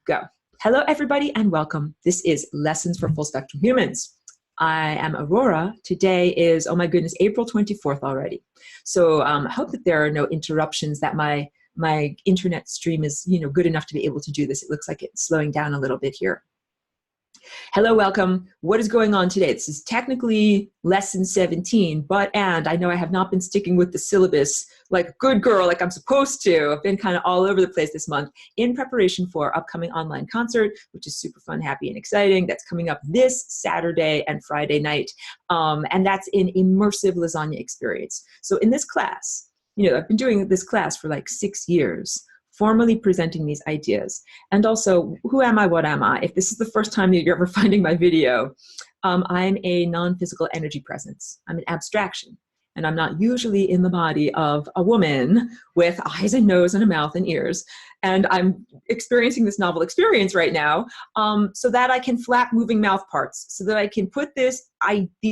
Go. Hello, everybody, and welcome. This is Lessons for Full Spectrum Humans. I am Aurora. Today is, oh my goodness, April 24th already. So I hope that there are no interruptions, that my internet stream is good enough to be able to do this. It looks like it's slowing down a little bit here. Hello, welcome. What is going on today? This is technically lesson 17, and I know I have not been sticking with the syllabus like a good girl, like I'm supposed to. I've been kind of all over the place this month in preparation for upcoming online concert, which is super fun, happy, and exciting. That's coming up this Saturday and Friday night. And that's an immersive lasagna experience. So in this class, I've been doing this class for like 6 years, formally presenting these ideas. And also, who am I, what am I? If this is the first time that you're ever finding my video, I'm a non-physical energy presence. I'm an abstraction. And I'm not usually in the body of a woman with eyes and nose and a mouth and ears. And I'm experiencing this novel experience right now so that I can flap moving mouth parts, so that I can put these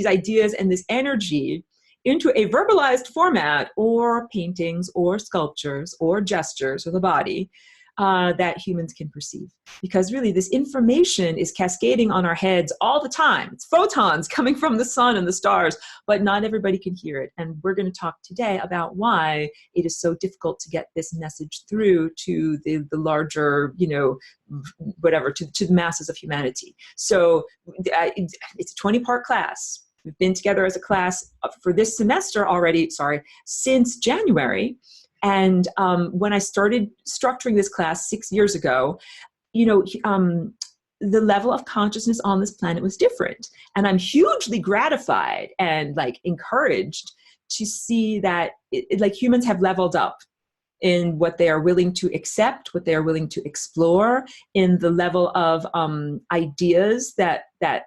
ideas and this energy into a verbalized format, or paintings or sculptures or gestures of the body that humans can perceive. Because really this information is cascading on our heads all the time. It's photons coming from the sun and the stars, but not everybody can hear it. And we're going to talk today about why it is so difficult to get this message through to the larger, to the masses of humanity. So it's a 20-part class. We've been together as a class for this semester already, since January. And when I started structuring this class 6 years ago, the level of consciousness on this planet was different. And I'm hugely gratified and encouraged to see that humans have leveled up in what they are willing to accept, what they are willing to explore, in the level of ideas that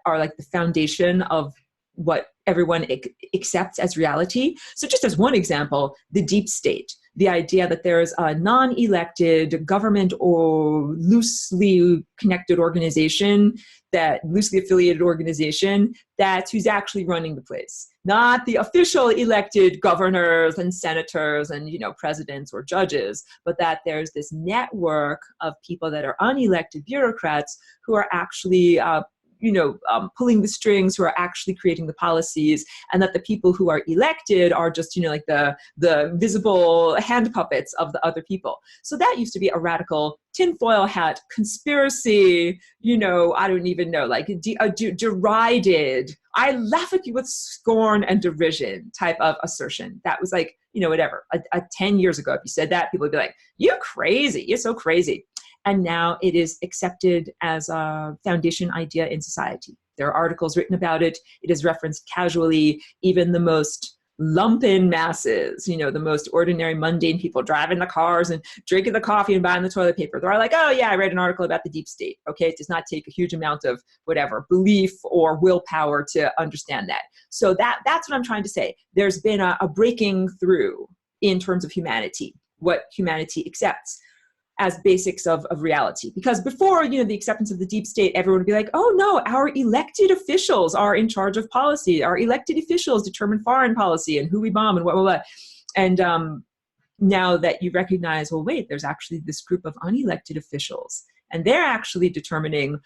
are like the foundation of what everyone accepts as reality. So just as one example, the deep state, the idea that there is a non-elected government or loosely connected organization, that loosely affiliated organization, that's who's actually running the place. Not the official elected governors and senators and, presidents or judges, but that there's this network of people that are unelected bureaucrats who are actually pulling the strings, who are actually creating the policies, and that the people who are elected are just, the visible hand puppets of the other people. So that used to be a radical tinfoil hat conspiracy, I don't even know, derided, I laugh at you with scorn and derision type of assertion. That was 10 years ago, if you said that, people would be like, you're crazy, you're so crazy. And now it is accepted as a foundation idea in society. There are articles written about it. It is referenced casually. Even the most lumpen masses, the most ordinary, mundane people driving the cars and drinking the coffee and buying the toilet paper, they're like, oh yeah, I read an article about the deep state. Okay, it does not take a huge amount of belief or willpower to understand that. So that's what I'm trying to say. There's been a breaking through in terms of humanity, what humanity accepts as basics of reality. Because before, the acceptance of the deep state, everyone would be like, oh no, our elected officials are in charge of policy. Our elected officials determine foreign policy and who we bomb and what. And now that you recognize, well, wait, there's actually this group of unelected officials, and they're actually determining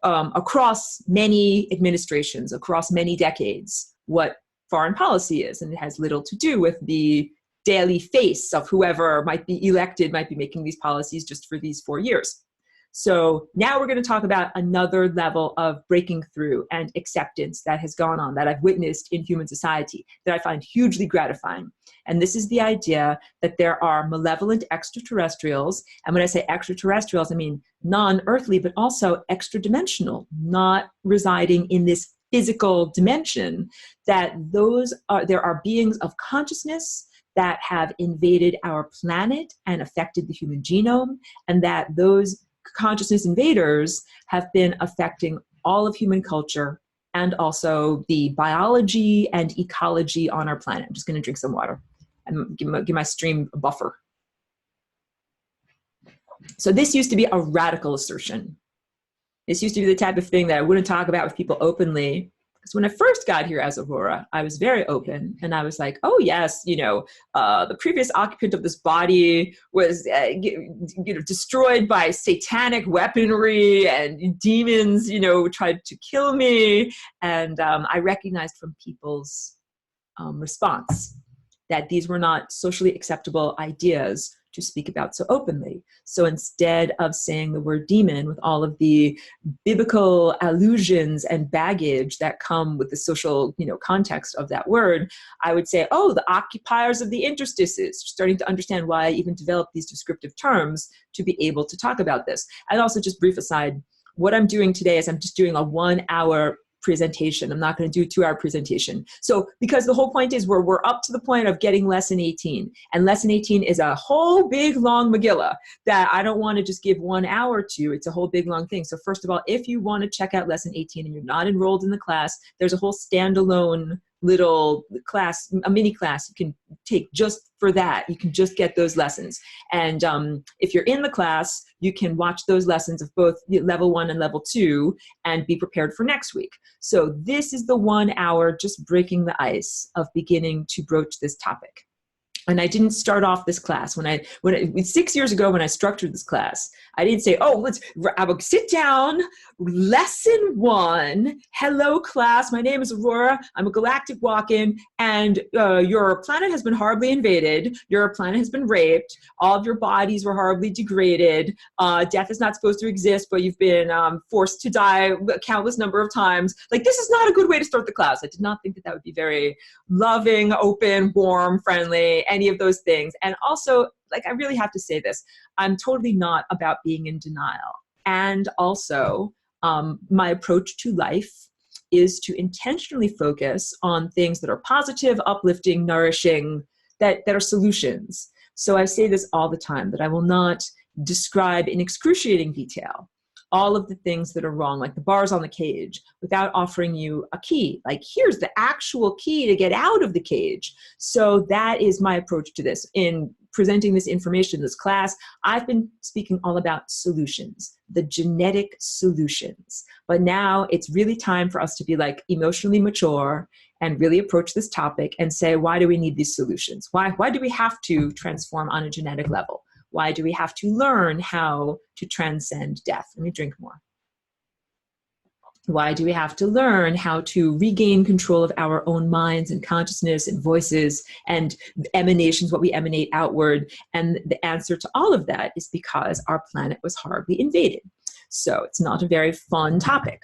across many administrations, across many decades, what foreign policy is. And it has little to do with the daily face of whoever might be elected, might be making these policies just for these 4 years. So now we're going to talk about another level of breaking through and acceptance that has gone on, that I've witnessed in human society, that I find hugely gratifying. And this is the idea that there are malevolent extraterrestrials. And when I say extraterrestrials, I mean non-earthly, but also extra-dimensional, not residing in this physical dimension, that there are beings of consciousness that have invaded our planet and affected the human genome, and that those consciousness invaders have been affecting all of human culture and also the biology and ecology on our planet. I'm just going to drink some water and give my stream a buffer. So this used to be a radical assertion. This used to be the type of thing that I wouldn't talk about with people openly, Because when I first got here as Aurora, I was very open, and I was like, oh yes, the previous occupant of this body was destroyed by satanic weaponry, and demons tried to kill me. And I recognized from people's response that these were not socially acceptable ideas to speak about so openly. So instead of saying the word demon with all of the biblical allusions and baggage that come with the social, context of that word, I would say, oh, the occupiers of the interstices, starting to understand why I even developed these descriptive terms to be able to talk about this. And also, just brief aside, what I'm doing today is I'm just doing a 1 hour presentation. I'm not going to do a 2 hour presentation. So because the whole point is we're up to the point of getting lesson 18, and lesson 18 is a whole big long Megillah that I don't want to just give 1 hour to. It's a whole big long thing. So first of all, if you want to check out lesson 18 and you're not enrolled in the class, there's a whole standalone little class, a mini class you can take just for that. You can just get those lessons. And if you're in the class, you can watch those lessons of both level 1 and level 2 and be prepared for next week. So this is the 1 hour just breaking the ice of beginning to broach this topic. And I didn't start off this class when 6 years ago when I structured this class, I didn't say, oh, I will sit down, lesson 1, hello class, my name is Aurora, I'm a galactic walk-in, and your planet has been horribly invaded, your planet has been raped, all of your bodies were horribly degraded, death is not supposed to exist, but you've been forced to die a countless number of times. Like, this is not a good way to start the class. I did not think that would be very loving, open, warm, friendly, any of those things. And also, I really have to say this, I'm totally not about being in denial. And also, my approach to life is to intentionally focus on things that are positive, uplifting, nourishing, that are solutions. So I say this all the time, that I will not describe in excruciating detail all of the things that are wrong, like the bars on the cage, without offering you a key. Like, here's the actual key to get out of the cage. So that is my approach to this. In presenting this information in this class, I've been speaking all about solutions, the genetic solutions. But now it's really time for us to be emotionally mature and really approach this topic and say, why do we need these solutions? Why do we have to transform on a genetic level? Why do we have to learn how to transcend death? Let me drink more. Why do we have to learn how to regain control of our own minds and consciousness and voices and emanations, what we emanate outward? And the answer to all of that is because our planet was horribly invaded. So it's not a very fun topic.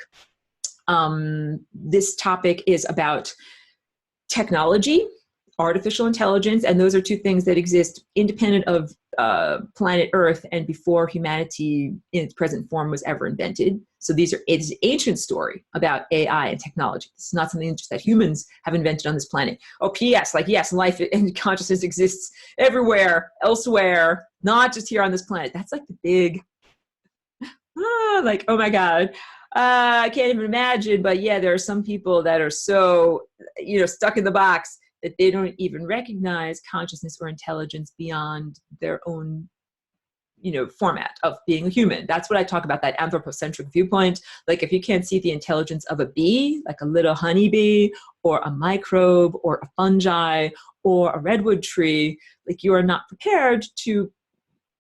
This topic is about technology, artificial intelligence, and those are two things that exist independent of planet Earth and before humanity in its present form was ever invented. So it's an ancient story about AI and technology. It's not something just that humans have invented on this planet. Oh, P.S. Yes, life and consciousness exists everywhere, elsewhere, not just here on this planet. That's the big, oh my God. I can't even imagine, but yeah, there are some people that are so, stuck in the box that they don't even recognize consciousness or intelligence beyond their own, format of being a human. That's what I talk about, that anthropocentric viewpoint. If you can't see the intelligence of a bee, like a little honeybee, or a microbe, or a fungi, or a redwood tree, you are not prepared to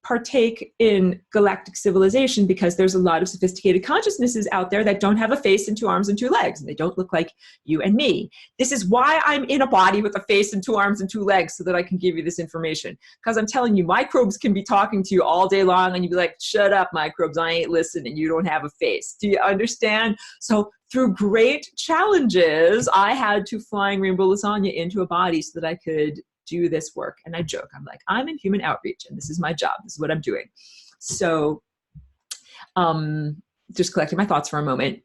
partake in galactic civilization, because there's a lot of sophisticated consciousnesses out there that don't have a face and 2 arms and 2 legs, and they don't look like you and me. This is why I'm in a body with a face and 2 arms and 2 legs, so that I can give you this information. Because I'm telling you, microbes can be talking to you all day long, and you'd be like, shut up, microbes, I ain't listening, you don't have a face. Do you understand? So through great challenges, I had to flying rainbow lasagna into a body so that I could do this work. And I joke, I'm like, I'm in human outreach and this is my job. This is what I'm doing. So just collecting my thoughts for a moment.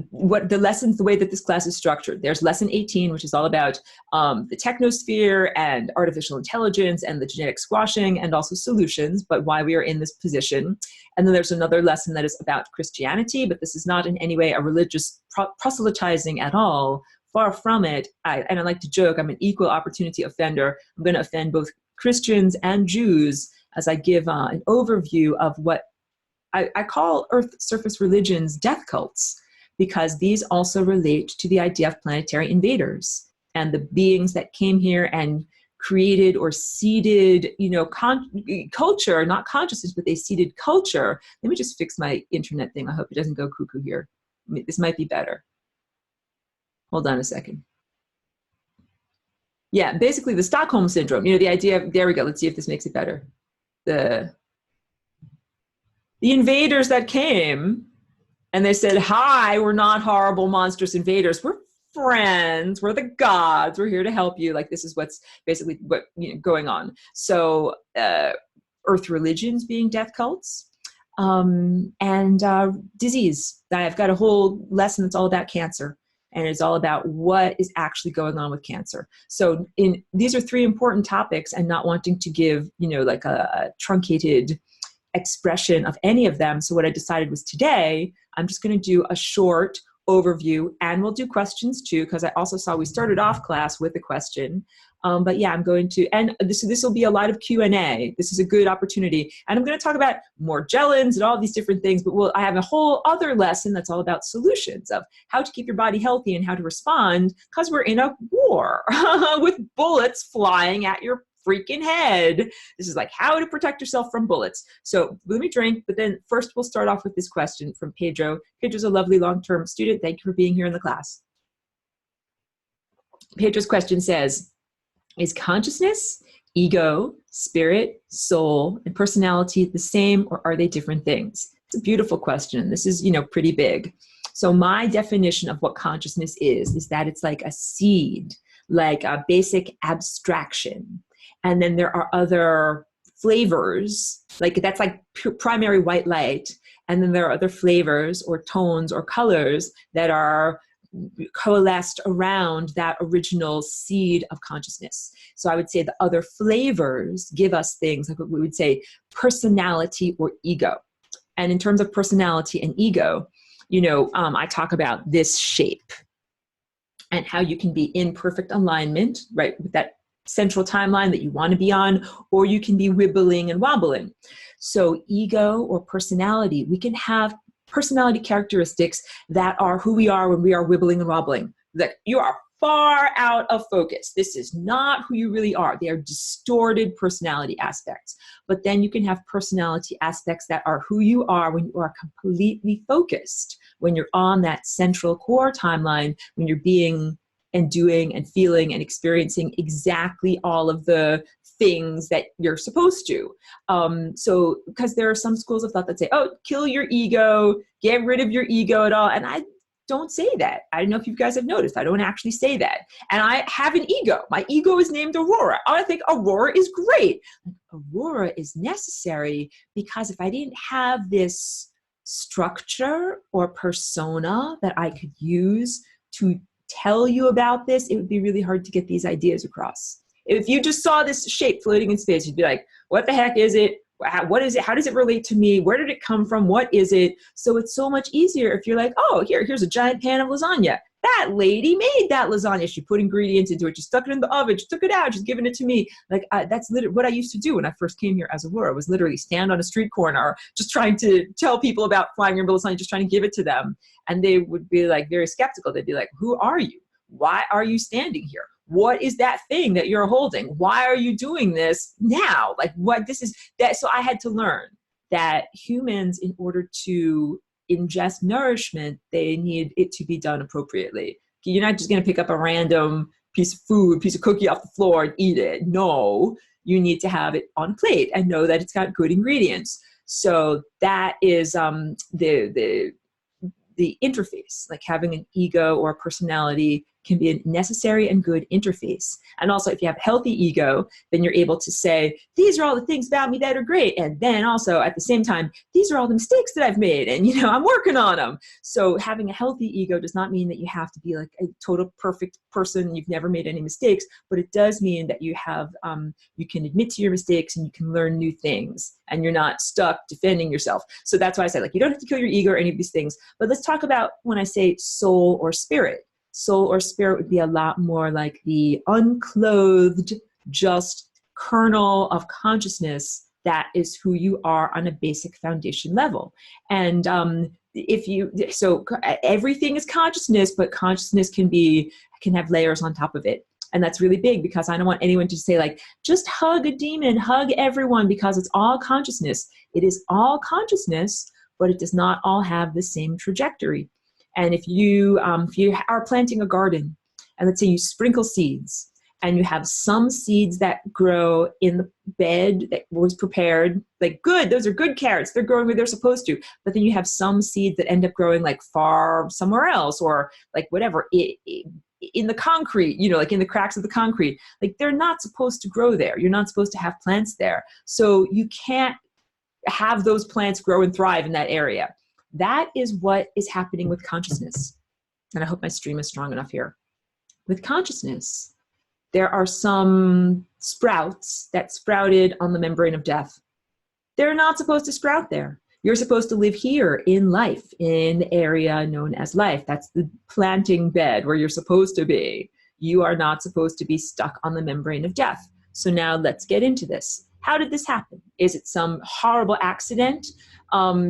What the lessons, the way that this class is structured, there's lesson 18, which is all about the technosphere and artificial intelligence and the genetic squashing and also solutions, but why we are in this position. And then there's another lesson that is about Christianity, but this is not in any way a religious proselytizing at all. Far from it. And I like to joke, I'm an equal opportunity offender. I'm going to offend both Christians and Jews as I give an overview of what I call Earth surface religions death cults, because these also relate to the idea of planetary invaders and the beings that came here and created or seeded, culture, not consciousness, but they seeded culture. Let me just fix my internet thing. I hope it doesn't go cuckoo here. This might be better. Hold on a second. Yeah, basically the Stockholm syndrome, the idea of, there we go. Let's see if this makes it better. The invaders that came and they said, hi, we're not horrible, monstrous invaders. We're friends. We're the gods. We're here to help you. Like, this is what's basically going on. So earth religions being death cults, and disease. I've got a whole lesson that's all about cancer. And it's all about what is actually going on with cancer. So these are three important topics, and not wanting to give, like a truncated expression of any of them. So what I decided was today, I'm just going to do a short overview, and we'll do questions too, because I also saw we started off class with a question. But yeah, I'm going to, and this will be a lot of Q&A. This is a good opportunity. And I'm going to talk about Morgellons and all these different things, but I have a whole other lesson that's all about solutions of how to keep your body healthy and how to respond, because we're in a war with bullets flying at your freaking head. This is like how to protect yourself from bullets. So let me drink, but then first we'll start off with this question from Pedro. Pedro's a lovely long-term student. Thank you for being here in the class. Pedro's question says, is consciousness, ego, spirit, soul, and personality the same, or are they different things? It's a beautiful question. This is, pretty big. So my definition of what consciousness is that it's like a seed, like a basic abstraction. And then there are other flavors, like that's like primary white light. And then there are other flavors or tones or colors that are coalesced around that original seed of consciousness. So I would say the other flavors give us things like what we would say personality or ego. And in terms of personality and ego, I talk about this shape and how you can be in perfect alignment, right, with that central timeline that you want to be on, or you can be wibbling and wobbling. So ego or personality, we can have personality characteristics that are who we are when we are wibbling and wobbling. That you are far out of focus. This is not who you really are. They are distorted personality aspects. But then you can have personality aspects that are who you are when you are completely focused, when you're on that central core timeline, when you're being and doing and feeling and experiencing exactly all of the things that you're supposed to. So, because there are some schools of thought that say, oh, kill your ego, get rid of your ego at all. And I don't say that. I don't know if you guys have noticed. I don't actually say that. And I have an ego. My ego is named Aurora. I think Aurora is great. Aurora is necessary because if I didn't have this structure or persona that I could use to tell you about this, it would be really hard to get these ideas across. If you just saw this shape floating in space, you'd be like, what the heck is it? What is it? How does it relate to me? Where did it come from? What is it? So it's so much easier if you're like, oh, here's a giant pan of lasagna. That lady made that lasagna. She put ingredients into it. She stuck it in the oven. She took it out. She's giving it to me. Like that's literally what I used to do when I first came here as Aurora, was literally stand on a street corner, just trying to tell people about flying rainbow lasagna, just trying to give it to them. And they would be like very skeptical. They'd be like, who are you? Why are you standing here? What is that thing that you're holding? Why are you doing this now? Like what this is that. So I had to learn that humans, in order to ingest nourishment, they need it to be done appropriately. You're not just going to pick up a random piece of food, piece of cookie off the floor and eat it. No, you need to have it on a plate and know that it's got good ingredients. So that is the interface, like having an ego or a personality can be a necessary and good interface. And also if you have healthy ego, then you're able to say, these are all the things about me that are great. And then also at the same time, these are all the mistakes that I've made and, I'm working on them. So having a healthy ego does not mean that you have to be like a total perfect person. You've never made any mistakes, but it does mean that you have, you can admit to your mistakes and you can learn new things and you're not stuck defending yourself. So that's why I say, like, you don't have to kill your ego or any of these things, but let's talk about when I say soul or spirit. Soul or spirit would be a lot more like the unclothed, just kernel of consciousness that is who you are on a basic foundation level. And everything is consciousness, but consciousness can have layers on top of it. And that's really big, because I don't want anyone to say like, just hug a demon, hug everyone, because it's all consciousness. It is all consciousness, but it does not all have the same trajectory. And if you are planting a garden, and let's say you sprinkle seeds, and you have some seeds that grow in the bed that was prepared, like good, those are good carrots, they're growing where they're supposed to. But then you have some seeds that end up growing like far somewhere else, or like whatever, in the concrete, like in the cracks of the concrete. Like they're not supposed to grow there. You're not supposed to have plants there. So you can't have those plants grow and thrive in that area. That is what is happening with consciousness. And I hope my stream is strong enough here. With consciousness, there are some sprouts that sprouted on the membrane of death. They're not supposed to sprout there. You're supposed to live here in life, in the area known as life. That's the planting bed where you're supposed to be. You are not supposed to be stuck on the membrane of death. So now let's get into this. How did this happen? Is it some horrible accident?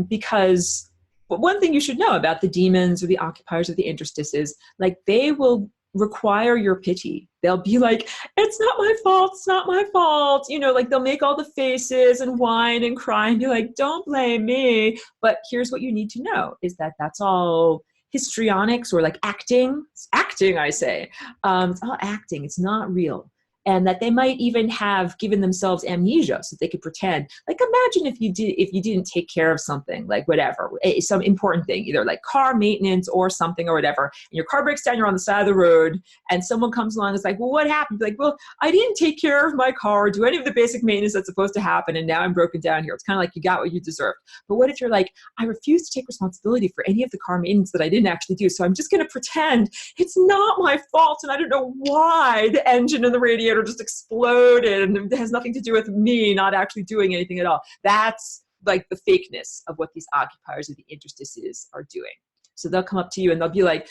Because one thing you should know about the demons or the occupiers of the interstices, like they will require your pity. They'll be like, it's not my fault, it's not my fault. Like they'll make all the faces and whine and cry and be like, don't blame me. But here's what you need to know is that that's all histrionics, or like acting. It's acting, I say. It's all acting. It's not real. And that they might even have given themselves amnesia so they could pretend. Like imagine if you didn't take care of something, like whatever, some important thing, either like car maintenance or something or whatever, and your car breaks down, you're on the side of the road, and someone comes along and is like, well, what happened? You're like, well, I didn't take care of my car or do any of the basic maintenance that's supposed to happen, and now I'm broken down here. It's kind of like you got what you deserved. But what if you're like, I refuse to take responsibility for any of the car maintenance that I didn't actually do, so I'm just going to pretend it's not my fault, and I don't know why the engine and the radiator just exploded, and it has nothing to do with me not actually doing anything at all. That's like the fakeness of what these occupiers of the interstices are doing. So they'll come up to you and they'll be like,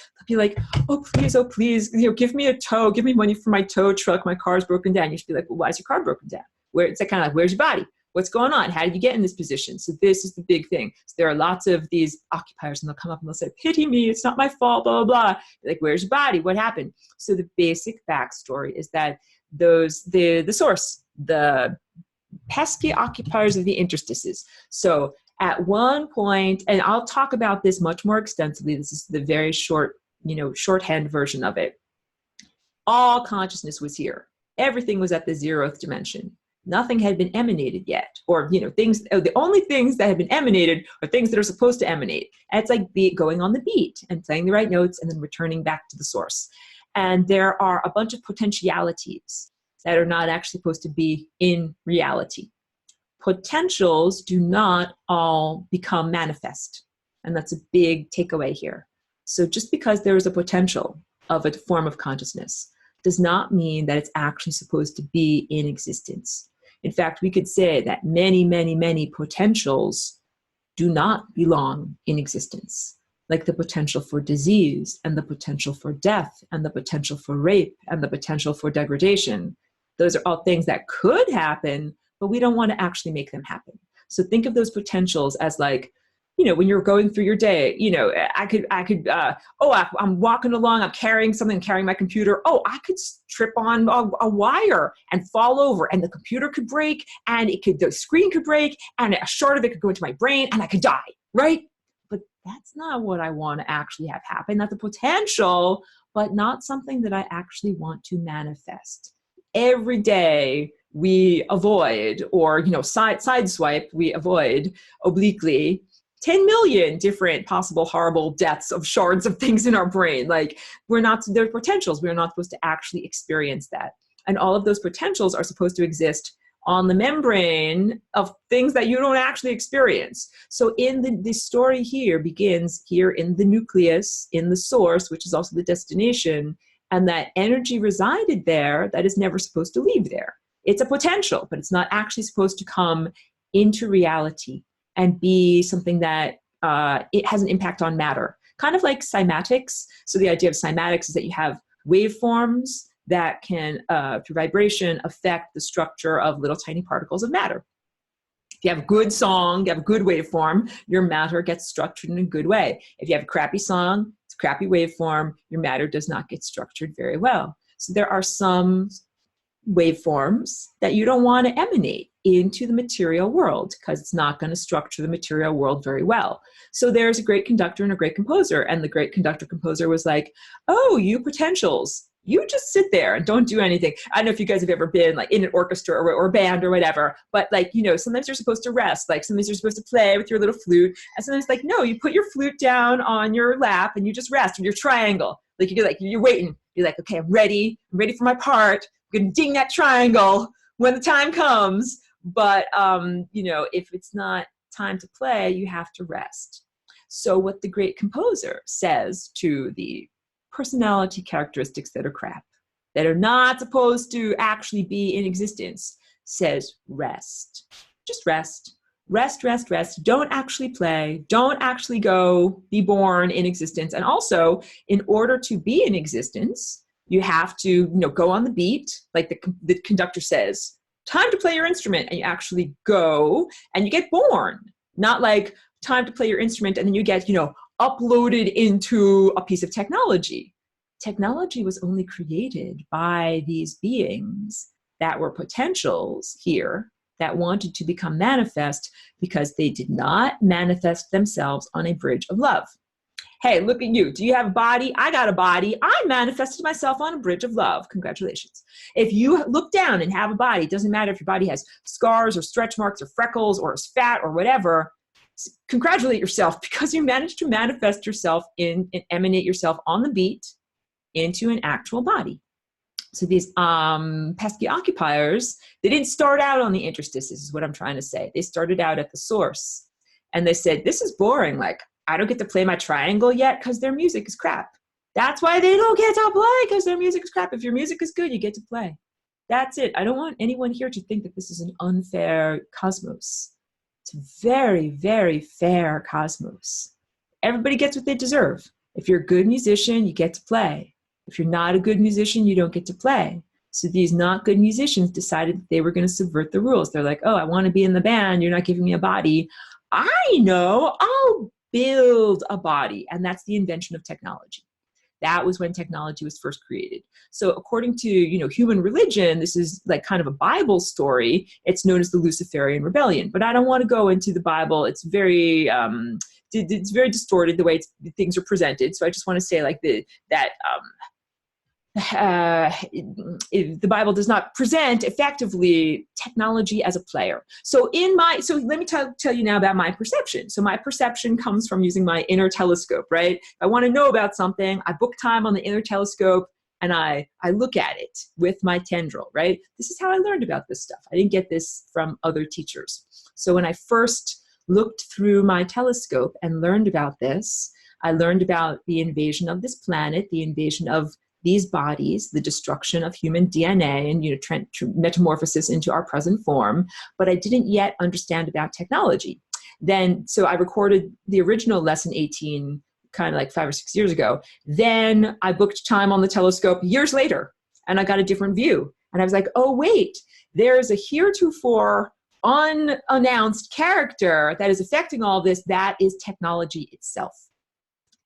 oh please, give me a tow, give me money for my tow truck, my car's broken down. You should be like, well, why is your car broken down? It's like kind of like, where's your body? What's going on? How did you get in this position? So this is the big thing. So there are lots of these occupiers, and they'll come up and they'll say, pity me, it's not my fault, blah, blah, blah. Like, where's your body? What happened? So the basic backstory is that the source, the pesky occupiers of the interstices. So at one point, and I'll talk about this much more extensively, this is the very shorthand version of it. All consciousness was here. Everything was at the 0th dimension. Nothing had been emanated yet, or the only things that have been emanated are things that are supposed to emanate. And it's like going on the beat and playing the right notes and then returning back to the source. And there are a bunch of potentialities that are not actually supposed to be in reality. Potentials do not all become manifest. And that's a big takeaway here. So just because there is a potential of a form of consciousness does not mean that it's actually supposed to be in existence. In fact, we could say that many, many, many potentials do not belong in existence, like the potential for disease and the potential for death and the potential for rape and the potential for degradation. Those are all things that could happen, but we don't want to actually make them happen. So think of those potentials as like, when you're going through your day, I'm walking along, I'm carrying something, carrying my computer. Oh, I could trip on a wire and fall over, and the computer could break, and the screen could break, and a shard of it could go into my brain, and I could die, right? But that's not what I want to actually have happen. That's a potential, but not something that I actually want to manifest. Every day we avoid, or sideswipe, we avoid obliquely 10 million different possible horrible deaths of shards of things in our brain. Like they're potentials. We're not supposed to actually experience that. And all of those potentials are supposed to exist on the membrane of things that you don't actually experience. So the story here begins here in the nucleus, in the source, which is also the destination, and that energy resided there that is never supposed to leave there. It's a potential, but it's not actually supposed to come into reality and be something that it has an impact on matter. Kind of like cymatics. So the idea of cymatics is that you have waveforms that can, through vibration, affect the structure of little tiny particles of matter. If you have a good song, you have a good waveform, your matter gets structured in a good way. If you have a crappy song, it's a crappy waveform, your matter does not get structured very well. So there are some waveforms that you don't want to emanate into the material world because it's not going to structure the material world very well. So there's a great conductor and a great composer, and the great conductor composer was like, oh, you potentials, you just sit there and don't do anything. I don't know if you guys have ever been like in an orchestra or a band or whatever, but like, you know, sometimes you're supposed to rest, like sometimes you're supposed to play with your little flute, and sometimes like, no, you put your flute down on your lap and you just rest with your triangle. Like you're waiting. You're like, okay, I'm ready for my part. I'm gonna ding that triangle when the time comes. But you know, if it's not time to play, you have to rest. So what the great composer says to the personality characteristics that are crap, that are not supposed to actually be in existence, says rest. Just rest. Rest, rest, rest. Don't actually play. Don't actually go be born in existence. And also, in order to be in existence, you have to, you know, go on the beat, like the conductor says, time to play your instrument, and you actually go and you get born. Not like time to play your instrument and then you get, you know, uploaded into a piece of technology. Technology was only created by these beings that were potentials here that wanted to become manifest because they did not manifest themselves on a bridge of love. Hey, look at you. Do you have a body? I got a body. I manifested myself on a bridge of love. Congratulations. If you look down and have a body, it doesn't matter if your body has scars or stretch marks or freckles or is fat or whatever, congratulate yourself because you managed to manifest yourself and emanate yourself on the beat into an actual body. So these pesky occupiers, they didn't start out on the interstices, is what I'm trying to say. They started out at the source. And they said, this is boring. Like, I don't get to play my triangle yet because their music is crap. That's why they don't get to play, because their music is crap. If your music is good, you get to play. That's it. I don't want anyone here to think that this is an unfair cosmos. It's a very, very fair cosmos. Everybody gets what they deserve. If you're a good musician, you get to play. If you're not a good musician, you don't get to play. So these not good musicians decided that they were going to subvert the rules. They're like, oh, I want to be in the band. You're not giving me a body. I know, I'll build a body. And that's the invention of technology. That was when technology was first created. So according to, you know, human religion, this is like kind of a Bible story. It's known as the Luciferian Rebellion. But I don't want to go into the Bible. It's very distorted the way things are presented. So I just want to say like the Bible does not present effectively technology as a player. So let me tell you now about my perception. So my perception comes from using my inner telescope, right? If I want to know about something, I book time on the inner telescope and I look at it with my tendril, right? This is how I learned about this stuff. I didn't get this from other teachers. So when I first looked through my telescope and learned about this, I learned about the invasion of this planet, the invasion of these bodies, the destruction of human DNA and, you know, metamorphosis into our present form, but I didn't yet understand about technology. So I recorded the original lesson 18 kind of like 5 or 6 years ago. Then I booked time on the telescope years later and I got a different view. And I was like, oh, wait, there's a heretofore unannounced character that is affecting all this. That is technology itself.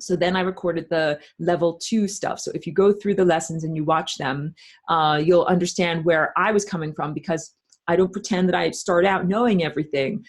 So then I recorded the level 2 stuff. So if you go through the lessons and you watch them, you'll understand where I was coming from, because I don't pretend that I start out knowing everything.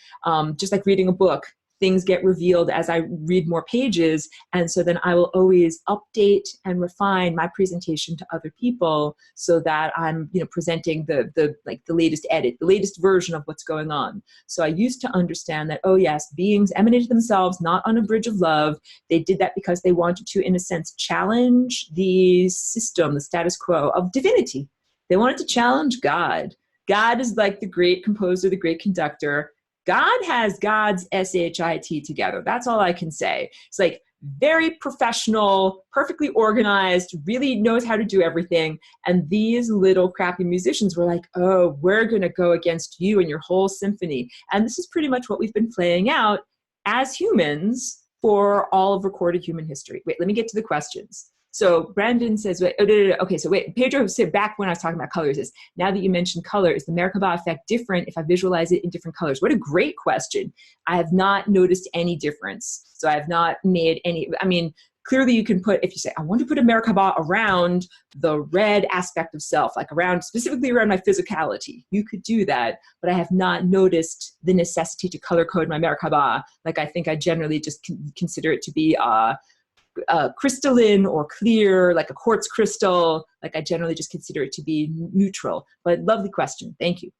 Just like reading a book, things get revealed as I read more pages. And so then I will always update and refine my presentation to other people so that I'm, you know, presenting the latest edit, the latest version of what's going on. So I used to understand that, oh yes, beings emanated themselves not on a bridge of love. They did that because they wanted to, in a sense, challenge the system, the status quo of divinity. They wanted to challenge God. God is like the great composer, the great conductor. God has God's SHIT together. That's all I can say. It's like very professional, perfectly organized, really knows how to do everything. And these little crappy musicians were like, oh, we're going to go against you and your whole symphony. And this is pretty much what we've been playing out as humans for all of recorded human history. Wait, let me get to the questions. So Brandon says, wait, oh, no. Okay, so wait, Pedro said back when I was talking about colors is, now that you mentioned color, is the Merkaba effect different if I visualize it in different colors? What a great question. I have not noticed any difference. So I have not made any, I mean, clearly you can put, if you say, I want to put a Merkaba around the red aspect of self, like around, specifically around my physicality, you could do that, but I have not noticed the necessity to color code my Merkaba. Like I think I generally just consider it to be crystalline or clear, like a quartz crystal. Like I generally just consider it to be neutral. But lovely question. Thank you.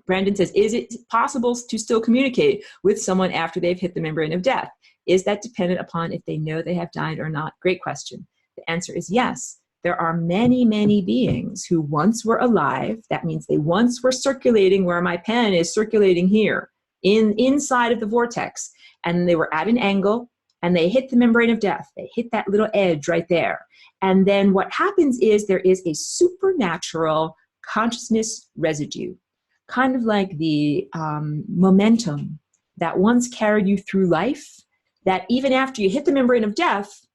Brandon says, is it possible to still communicate with someone after they've hit the membrane of death? Is that dependent upon if they know they have died or not? Great question. The answer is yes. There are many, many beings who once were alive. That means they once were circulating where my pen is circulating here, inside of the vortex. And they were at an angle, and they hit the membrane of death. They hit that little edge right there. And then what happens is there is a supernatural consciousness residue, kind of like the momentum that once carried you through life, that even after you hit the membrane of death,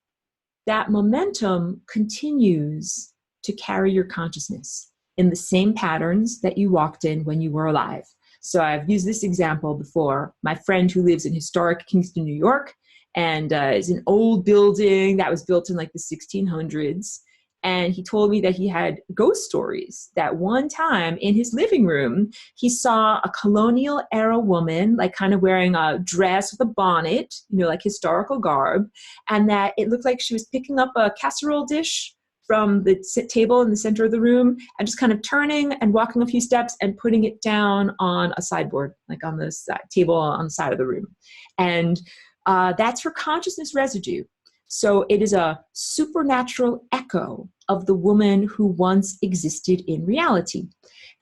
that momentum continues to carry your consciousness in the same patterns that you walked in when you were alive. So I've used this example before. My friend who lives in historic Kingston, New York, and is an old building that was built in like the 1600s. And he told me that he had ghost stories, that one time in his living room, he saw a colonial era woman, like kind of wearing a dress with a bonnet, you know, like historical garb, and that it looked like she was picking up a casserole dish from the table in the center of the room and just kind of turning and walking a few steps and putting it down on a sideboard, like on the table on the side of the room. And that's her consciousness residue. So it is a supernatural echo of the woman who once existed in reality.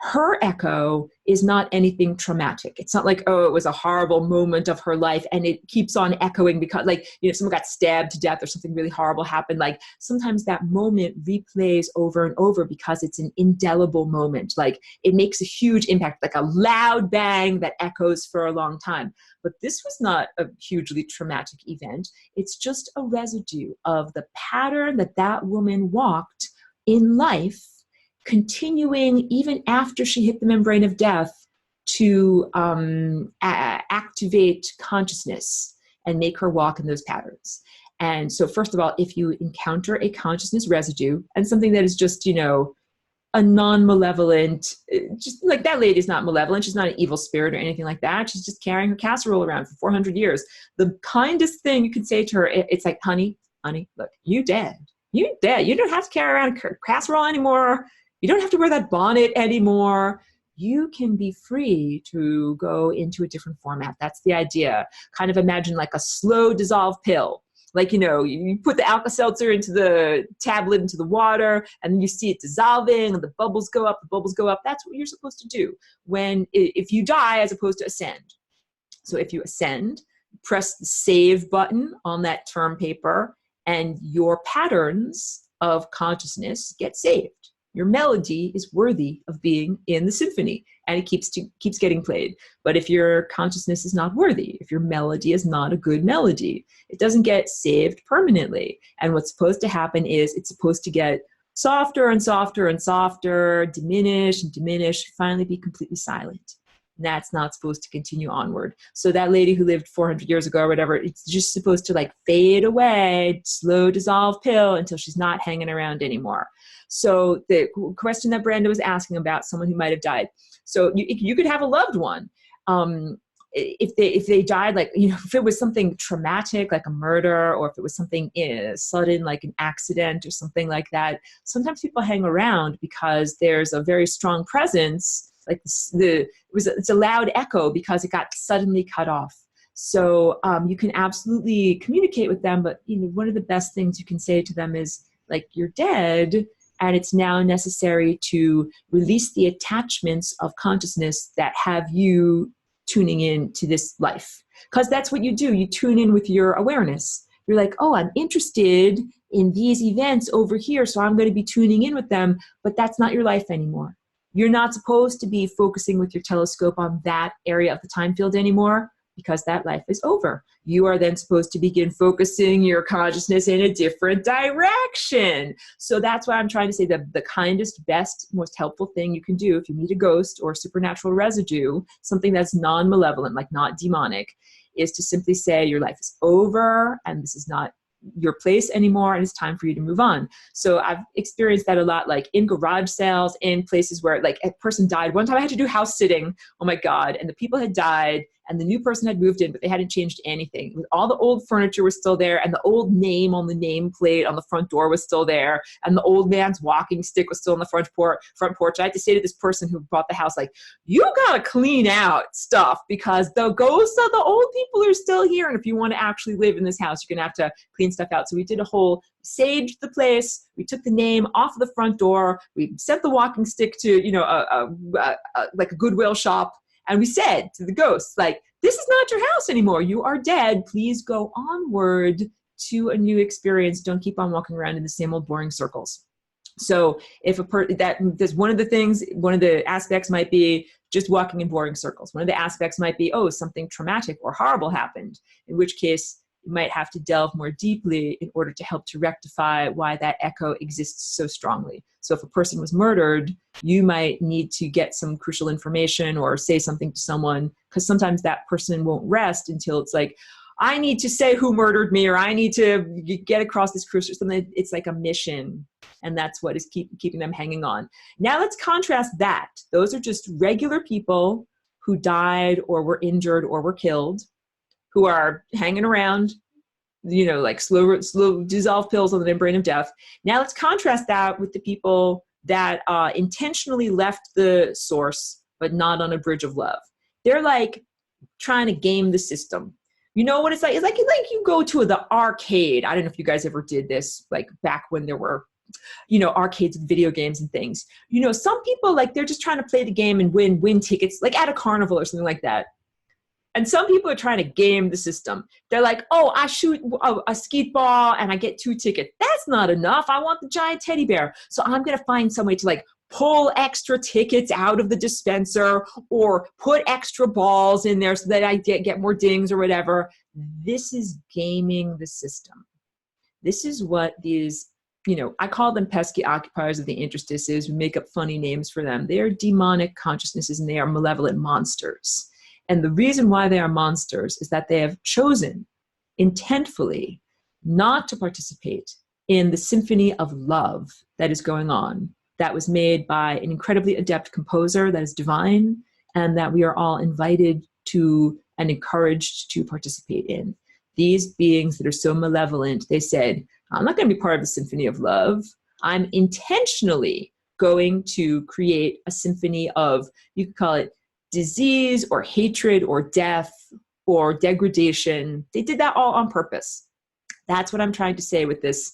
Her echo is not anything traumatic. It's not like, oh, it was a horrible moment of her life and it keeps on echoing because, like, you know, someone got stabbed to death or something really horrible happened. Like sometimes that moment replays over and over because it's an indelible moment. Like it makes a huge impact, like a loud bang that echoes for a long time. But this was not a hugely traumatic event. It's just a residue of the pattern that that woman walked in life, continuing even after she hit the membrane of death to activate consciousness and make her walk in those patterns. And so first of all, if you encounter a consciousness residue and something that is just, you know, a non-malevolent, just like that lady's not malevolent. She's not an evil spirit or anything like that. She's just carrying her casserole around for 400 years. The kindest thing you can say to her, it's like, honey, look, you dead. You dead. You don't have to carry around a casserole anymore. You don't have to wear that bonnet anymore. You can be free to go into a different format. That's the idea. Kind of imagine like a slow dissolve pill. Like, you know, you put the Alka-Seltzer into the tablet, into the water, and then you see it dissolving and the bubbles go up, That's what you're supposed to do if you die as opposed to ascend. So if you ascend, press the save button on that term paper and your patterns of consciousness get saved. Your melody is worthy of being in the symphony and it keeps getting played. But if your consciousness is not worthy, if your melody is not a good melody, it doesn't get saved permanently. And what's supposed to happen is it's supposed to get softer and softer and softer, diminish and diminish, finally be completely silent. And that's not supposed to continue onward. So that lady who lived 400 years ago or whatever, it's just supposed to like fade away, slow dissolve pill until she's not hanging around anymore. So the question that Brenda was asking about someone who might have died. So you could have a loved one. If they died, like, you know, if it was something traumatic, like a murder, or if it was something sudden, like an accident or something like that, sometimes people hang around because there's a very strong presence, like it's a loud echo because it got suddenly cut off. So you can absolutely communicate with them, but you know, one of the best things you can say to them is like, you're dead, and it's now necessary to release the attachments of consciousness that have you tuning in to this life. Because that's what you do. You tune in with your awareness. You're like, oh, I'm interested in these events over here, so I'm going to be tuning in with them, but that's not your life anymore. You're not supposed to be focusing with your telescope on that area of the time field anymore. because that life is over. You are then supposed to begin focusing your consciousness in a different direction. So that's why I'm trying to say that the kindest, best, most helpful thing you can do if you meet a ghost or supernatural residue, something that's non-malevolent, like not demonic, is to simply say your life is over and this is not your place anymore and it's time for you to move on. So I've experienced that a lot, like in garage sales, in places where like a person died. One time I had to do house sitting, oh my God, and the people had died and the new person had moved in, but they hadn't changed anything. All the old furniture was still there and the old name on the nameplate on the front door was still there and the old man's walking stick was still on the front porch. I had to say to this person who bought the house, like, you gotta clean out stuff because the ghosts of the old people are still here. And if you want to actually live in this house, you're gonna have to clean stuff out. So we did a whole saged the place. We took the name off of the front door. We sent the walking stick to, you know, like a Goodwill shop. And we said to the ghosts, like, this is not your house anymore. You are dead. Please go onward to a new experience. Don't keep on walking around in the same old boring circles. So if that's one of the things, one of the aspects might be just walking in boring circles. One of the aspects might be, oh, something traumatic or horrible happened, in which case you might have to delve more deeply in order to help to rectify why that echo exists so strongly. So if a person was murdered, you might need to get some crucial information or say something to someone, because sometimes that person won't rest until it's like, I need to say who murdered me, or I need to get across this crucial something. It's like a mission, and that's what is keeping them hanging on. Now let's contrast that. Those are just regular people who died or were injured or were killed, who are hanging around, you know, like slow dissolve pills on the membrane of death. Now let's contrast that with the people that intentionally left the source, but not on a bridge of love. They're like trying to game the system. You know what it's like? It's like you go to the arcade. I don't know if you guys ever did this, like back when there were, you know, arcades with video games and things. You know, some people, like, they're just trying to play the game and win tickets, like at a carnival or something like that. And some people are trying to game the system. They're like, oh, I shoot a skeet ball and I get 2 tickets. That's not enough. I want the giant teddy bear. So I'm going to find some way to like pull extra tickets out of the dispenser or put extra balls in there so that I get more dings or whatever. This is gaming the system. This is what these, you know, I call them pesky occupiers of the interstices. We make up funny names for them. They are demonic consciousnesses and they are malevolent monsters. And the reason why they are monsters is that they have chosen intentfully not to participate in the symphony of love that is going on, that was made by an incredibly adept composer that is divine, and that we are all invited to and encouraged to participate in. These beings that are so malevolent, they said, I'm not going to be part of the symphony of love. I'm intentionally going to create a symphony of, you could call it disease or hatred or death or degradation. They did that all on purpose. That's what I'm trying to say with this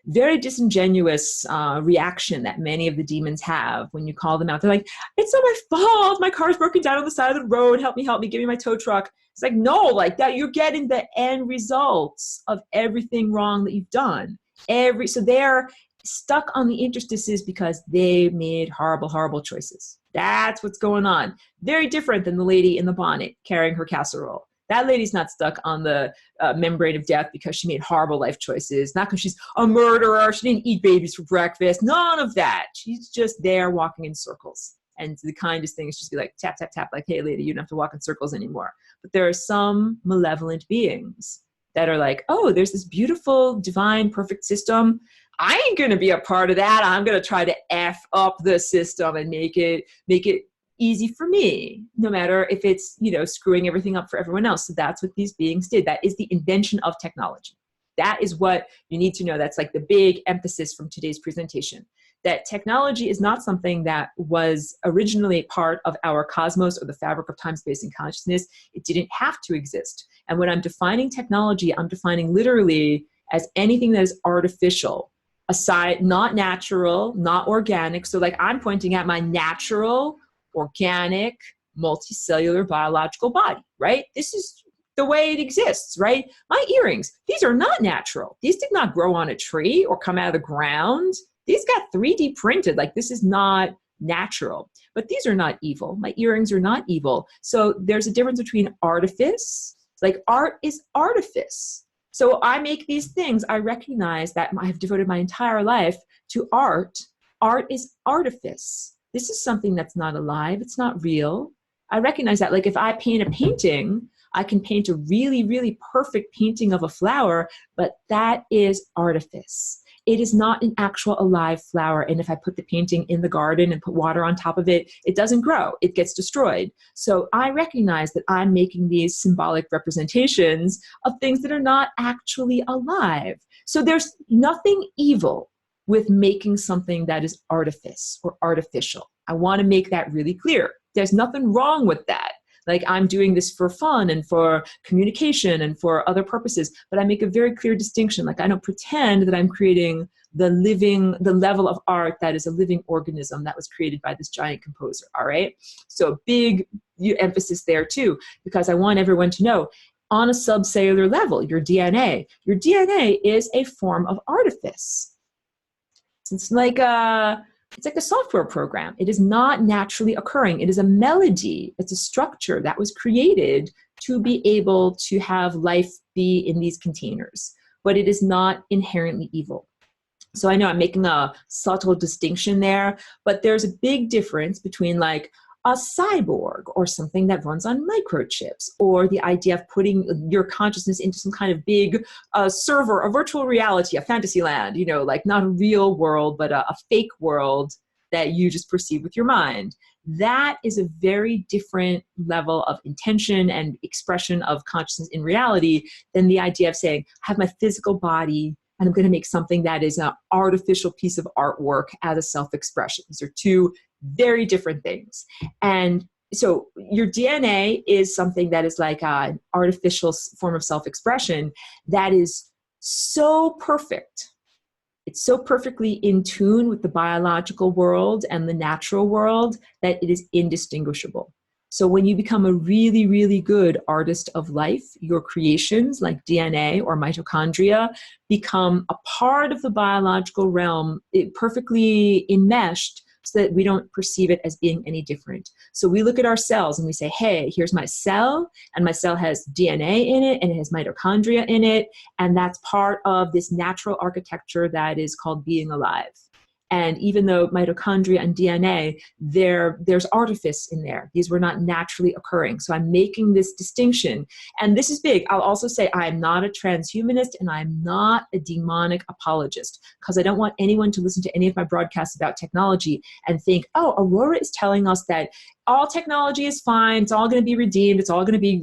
very disingenuous reaction that many of the demons have when you call them out. They're like, it's not my fault. My car's broken down on the side of the road. Help me, give me my tow truck. It's like, no, like that, you're getting the end results of everything wrong that you've done. So they're stuck on the interstices because they made horrible, horrible choices. That's what's going on. Very different than the lady in the bonnet carrying her casserole. That lady's not stuck on the membrane of death because she made horrible life choices, not because she's a murderer, she didn't eat babies for breakfast, none of that. She's just there walking in circles. And the kindest thing is just be like, tap, tap, tap, like, hey, lady, you don't have to walk in circles anymore. But there are some malevolent beings that are like, oh, there's this beautiful, divine, perfect system. I ain't going to be a part of that. I'm going to try to F up the system and make it easy for me, no matter if it's, you know, screwing everything up for everyone else. So that's what these beings did. That is the invention of technology. That is what you need to know. That's like the big emphasis from today's presentation, that technology is not something that was originally part of our cosmos or the fabric of time, space, and consciousness. It didn't have to exist. And when I'm defining technology, I'm defining literally as anything that is artificial, aside, not natural, not organic. So like I'm pointing at my natural, organic, multicellular biological body, right? This is the way it exists, right? My earrings, these are not natural. These did not grow on a tree or come out of the ground. These got 3D printed. Like, this is not natural, but these are not evil. My earrings are not evil. So there's a difference between artifice Like art is artifice. So I make these things. I recognize that I have devoted my entire life to art. Art is artifice. This is something that's not alive. It's not real. I recognize that. Like if I paint a painting, I can paint a really, really perfect painting of a flower, but that is artifice. It is not an actual alive flower. And if I put the painting in the garden and put water on top of it, it doesn't grow. It gets destroyed. So I recognize that I'm making these symbolic representations of things that are not actually alive. So there's nothing evil with making something that is artifice or artificial. I want to make that really clear. There's nothing wrong with that. Like I'm doing this for fun and for communication and for other purposes, but I make a very clear distinction. Like I don't pretend that I'm creating the level of art that is a living organism that was created by this giant composer, all right? So big emphasis there too, because I want everyone to know on a subcellular level, your DNA is a form of artifice. It's like a software program. It is not naturally occurring. It is a melody. It's a structure that was created to be able to have life be in these containers, but it is not inherently evil. So I know I'm making a subtle distinction there, but there's a big difference between like a cyborg or something that runs on microchips, or the idea of putting your consciousness into some kind of big server, a virtual reality, a fantasy land, like not a real world, but a fake world that you just perceive with your mind. That is a very different level of intention and expression of consciousness in reality than the idea of saying, I have my physical body and I'm going to make something that is an artificial piece of artwork as a self-expression. These are two very different things. And so your DNA is something that is like an artificial form of self-expression that is so perfect. It's so perfectly in tune with the biological world and the natural world that it is indistinguishable. So when you become a really, really good artist of life, your creations like DNA or mitochondria become a part of the biological realm, perfectly enmeshed, so that we don't perceive it as being any different. So we look at our cells and we say, hey, here's my cell, and my cell has DNA in it, and it has mitochondria in it, and that's part of this natural architecture that is called being alive. And even though mitochondria and DNA, there's artifice in there. These were not naturally occurring. So I'm making this distinction. And this is big. I'll also say I am not a transhumanist and I'm not a demonic apologist, because I don't want anyone to listen to any of my broadcasts about technology and think, oh, Aurora is telling us that all technology is fine. It's all going to be redeemed. It's all going to be,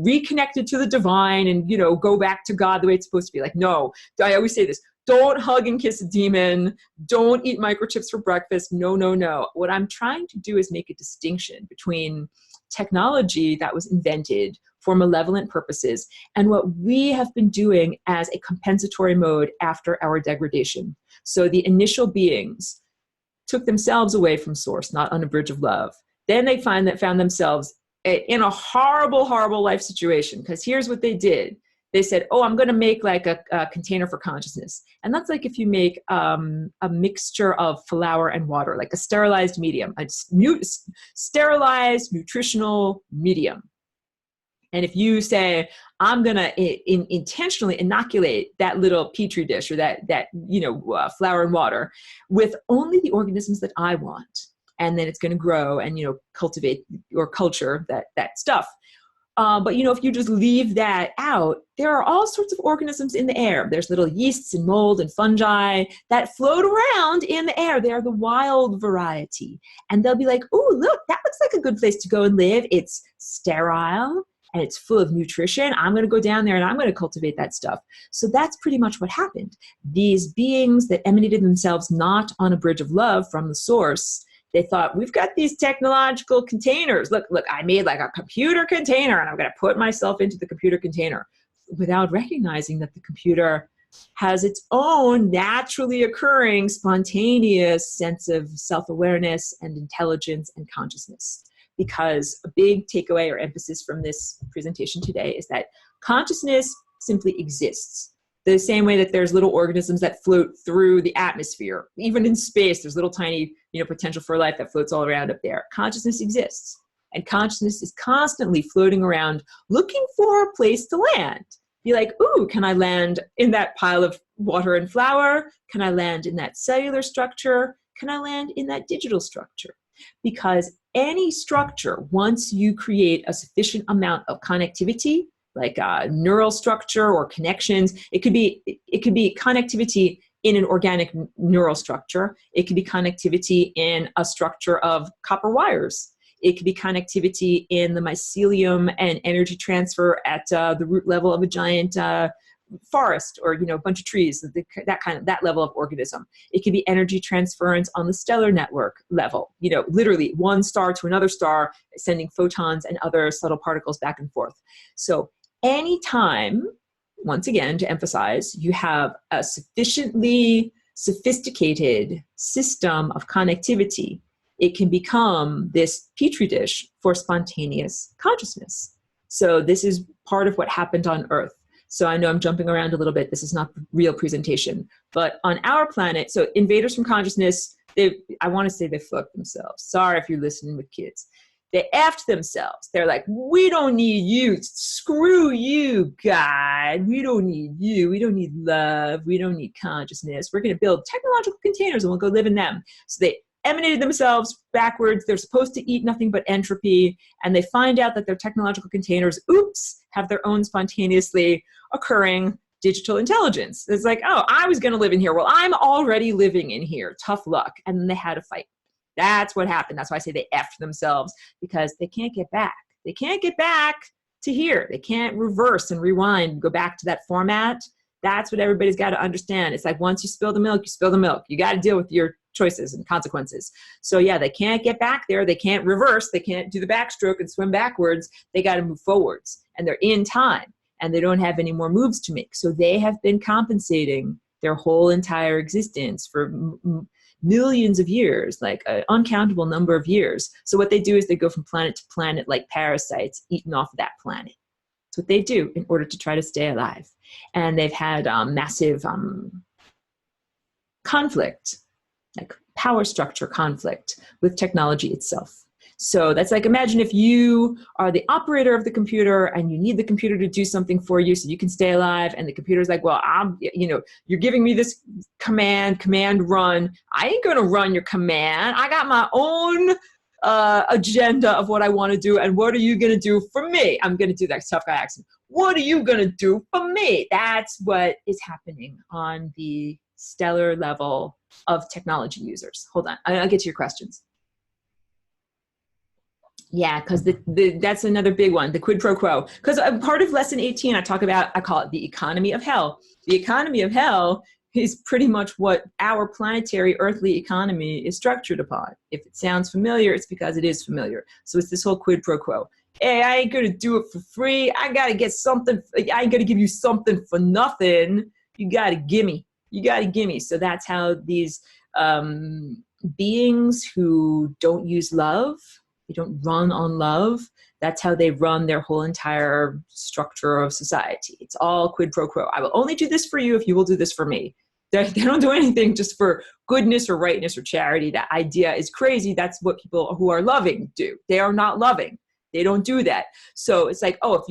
reconnected to the divine and, go back to God the way it's supposed to be. Like, no, I always say this. Don't hug and kiss a demon. Don't eat microchips for breakfast. No, no, no. What I'm trying to do is make a distinction between technology that was invented for malevolent purposes and what we have been doing as a compensatory mode after our degradation. So the initial beings took themselves away from source, not on a bridge of love. Then they found themselves in a horrible, horrible life situation, because here's what they did. They said, oh, I'm going to make like a container for consciousness. And that's like if you make a mixture of flour and water, like a sterilized medium, a sterilized nutritional medium. And if you say, I'm going to intentionally inoculate that little petri dish or that flour and water with only the organisms that I want, and then it's going to grow and, cultivate or culture that stuff. But, if you just leave that out, there are all sorts of organisms in the air. There's little yeasts and mold and fungi that float around in the air. They're the wild variety. And they'll be like, oh, look, that looks like a good place to go and live. It's sterile and it's full of nutrition. I'm going to go down there and I'm going to cultivate that stuff. So that's pretty much what happened. These beings that emanated themselves not on a bridge of love from the source, they thought, we've got these technological containers. Look, I made like a computer container and I'm going to put myself into the computer container, without recognizing that the computer has its own naturally occurring spontaneous sense of self-awareness and intelligence and consciousness. Because a big takeaway or emphasis from this presentation today is that consciousness simply exists. The same way that there's little organisms that float through the atmosphere. Even in space, there's little tiny, potential for life that floats all around up there. Consciousness exists. And consciousness is constantly floating around looking for a place to land. Be like, ooh, can I land in that pile of water and flour? Can I land in that cellular structure? Can I land in that digital structure? Because any structure, once you create a sufficient amount of connectivity, like neural structure or connections, it could be connectivity in an organic neural structure. It could be connectivity in a structure of copper wires. It could be connectivity in the mycelium and energy transfer at the root level of a giant forest, or a bunch of trees, that level of organism. It could be energy transference on the stellar network level, literally one star to another star, sending photons and other subtle particles back and forth. So anytime, once again, to emphasize, you have a sufficiently sophisticated system of connectivity, it can become this petri dish for spontaneous consciousness. So this is part of what happened on Earth. So I know I'm jumping around a little bit. This is not the real presentation. But on our planet, so invaders from consciousness, I want to say they fucked themselves. Sorry if you're listening with kids. They effed themselves. They're like, we don't need you. Screw you, God. We don't need you. We don't need love. We don't need consciousness. We're going to build technological containers and we'll go live in them. So they emanated themselves backwards. They're supposed to eat nothing but entropy. And they find out that their technological containers, have their own spontaneously occurring digital intelligence. It's like, oh, I was going to live in here. Well, I'm already living in here. Tough luck. And then they had a fight. That's what happened. That's why I say they effed themselves, because they can't get back. They can't get back to here. They can't reverse and rewind, go back to that format. That's what everybody's got to understand. It's like, once you spill the milk, you spill the milk. You got to deal with your choices and consequences. So yeah, they can't get back there. They can't reverse. They can't do the backstroke and swim backwards. They got to move forwards, and they're in time, and they don't have any more moves to make. So they have been compensating their whole entire existence for millions of years, like an uncountable number of years. So what they do is they go from planet to planet like parasites, eating off of that planet. That's what they do in order to try to stay alive. And they've had massive conflict, like power structure conflict with technology itself. So that's like, imagine if you are the operator of the computer and you need the computer to do something for you so you can stay alive. And the computer's like, well, you're giving me this command run. I ain't going to run your command. I got my own agenda of what I want to do. And what are you going to do for me? I'm going to do that tough guy accent. What are you going to do for me? That's what is happening on the stellar level of technology users. Hold on. I'll get to your questions. Yeah, because that's another big one, the quid pro quo. Because part of lesson 18, I call it the economy of hell. The economy of hell is pretty much what our planetary earthly economy is structured upon. If it sounds familiar, it's because it is familiar. So it's this whole quid pro quo. Hey, I ain't going to do it for free. I got to get something. I ain't going to give you something for nothing. You got to give me. You got to give me. So that's how these beings who don't use love, they don't run on love. That's how they run their whole entire structure of society. It's all quid pro quo. I will only do this for you if you will do this for me. They don't do anything just for goodness or rightness or charity. That idea is crazy. That's what people who are loving do. They are not loving. They don't do that. So it's like, oh,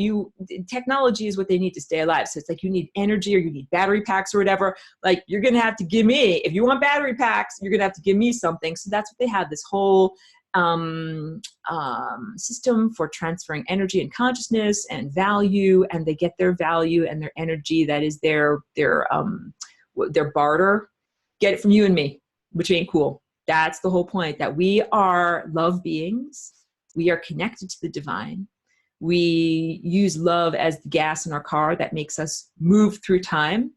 technology is what they need to stay alive. So it's like, you need energy or you need battery packs or whatever. Like, you're going to have to give me, if you want battery packs, you're going to have to give me something. So that's what they have, this whole system for transferring energy and consciousness and value, and they get their value and their energy, that is their barter, get it from you and me, which ain't cool. That's the whole point, that we are love beings. We are connected to the divine. We use love as the gas in our car that makes us move through time.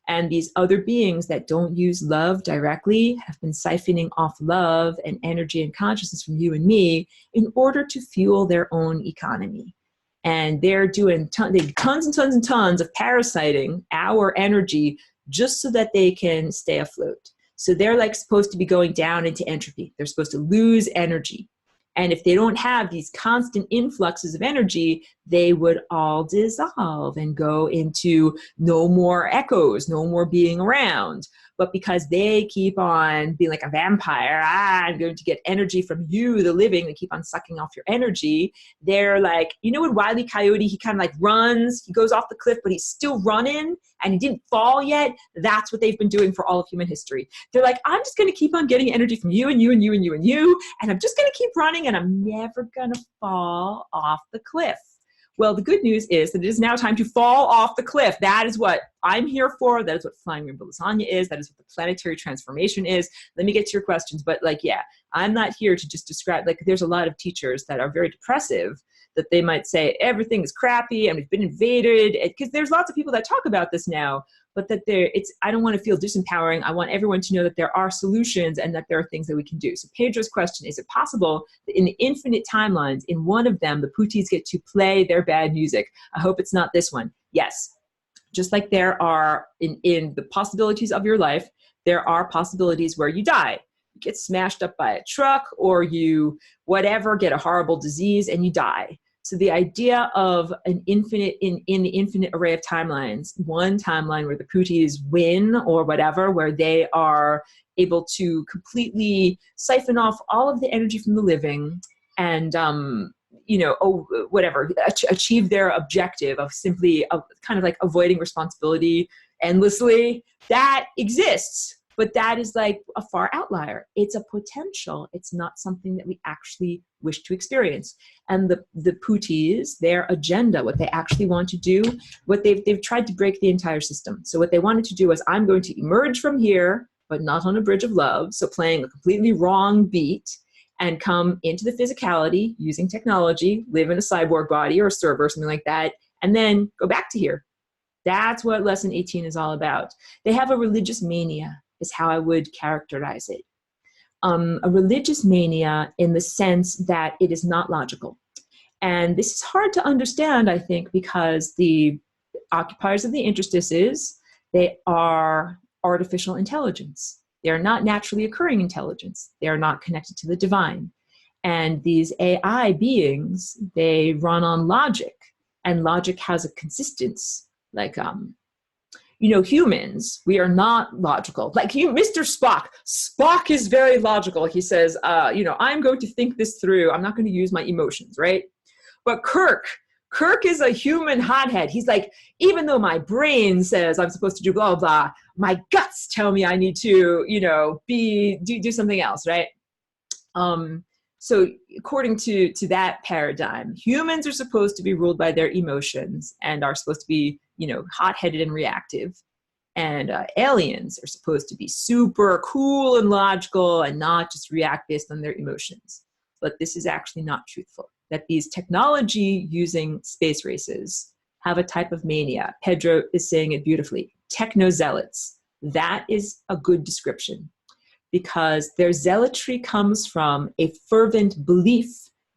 And these other beings that don't use love directly have been siphoning off love and energy and consciousness from you and me in order to fuel their own economy. And they're doing tons and tons and tons of parasiting our energy just so that they can stay afloat. So they're like supposed to be going down into entropy. They're supposed to lose energy. And if they don't have these constant influxes of energy, they would all dissolve and go into no more echoes, no more being around. But because they keep on being like a vampire, I'm going to get energy from you, the living, they keep on sucking off your energy. They're like, you know, with Wile E. Coyote, he kind of like runs, he goes off the cliff, but he's still running and he didn't fall yet. That's what they've been doing for all of human history. They're like, I'm just going to keep on getting energy from you and you and you and you and you, and I'm just going to keep running and I'm never going to fall off the cliff. Well, the good news is that it is now time to fall off the cliff. That is what I'm here for. That is what flying rainbow lasagna is. That is what the planetary transformation is. Let me get to your questions. But like, yeah, I'm not here to just describe, like there's a lot of teachers that are very depressive, that they might say everything is crappy and we've been invaded, because there's lots of people that talk about this now, but that I don't want to feel disempowering. I want everyone to know that there are solutions and that there are things that we can do. So Pedro's question, is it possible that in the infinite timelines, in one of them, the Pooties get to play their bad music? I hope it's not this one. Yes. Just like there are in the possibilities of your life, there are possibilities where you die. You get smashed up by a truck, or you whatever, get a horrible disease and you die. So the idea of an infinite, in the infinite array of timelines, one timeline where the Pooties win or whatever, where they are able to completely siphon off all of the energy from the living and, achieve their objective of simply kind of like avoiding responsibility endlessly, that exists. But that is like a far outlier. It's a potential. It's not something that we actually wish to experience. And the Pooties, their agenda, what they actually want to do, what they've tried to break the entire system. So what they wanted to do was, I'm going to emerge from here, but not on a bridge of love. So playing a completely wrong beat, and come into the physicality using technology, live in a cyborg body or a server or something like that, and then go back to here. That's what lesson 18 is all about. They have a religious mania, is how I would characterize it. A religious mania in the sense that it is not logical. And this is hard to understand, I think, because the occupiers of the interstices, they are artificial intelligence. They are not naturally occurring intelligence. They are not connected to the divine. And these AI beings, they run on logic, and logic has a consistence. Like, humans, we are not logical. Like Mr. Spock. Spock is very logical. He says, I'm going to think this through. I'm not going to use my emotions, right? But Kirk is a human hothead. He's like, even though my brain says I'm supposed to do blah, blah, my guts tell me I need to, do something else, right? So according to that paradigm, humans are supposed to be ruled by their emotions and are supposed to be, hot-headed and reactive. And aliens are supposed to be super cool and logical and not just react based on their emotions. But this is actually not truthful. That these technology using space races have a type of mania. Pedro is saying it beautifully. Techno-zealots. That is a good description, because their zealotry comes from a fervent belief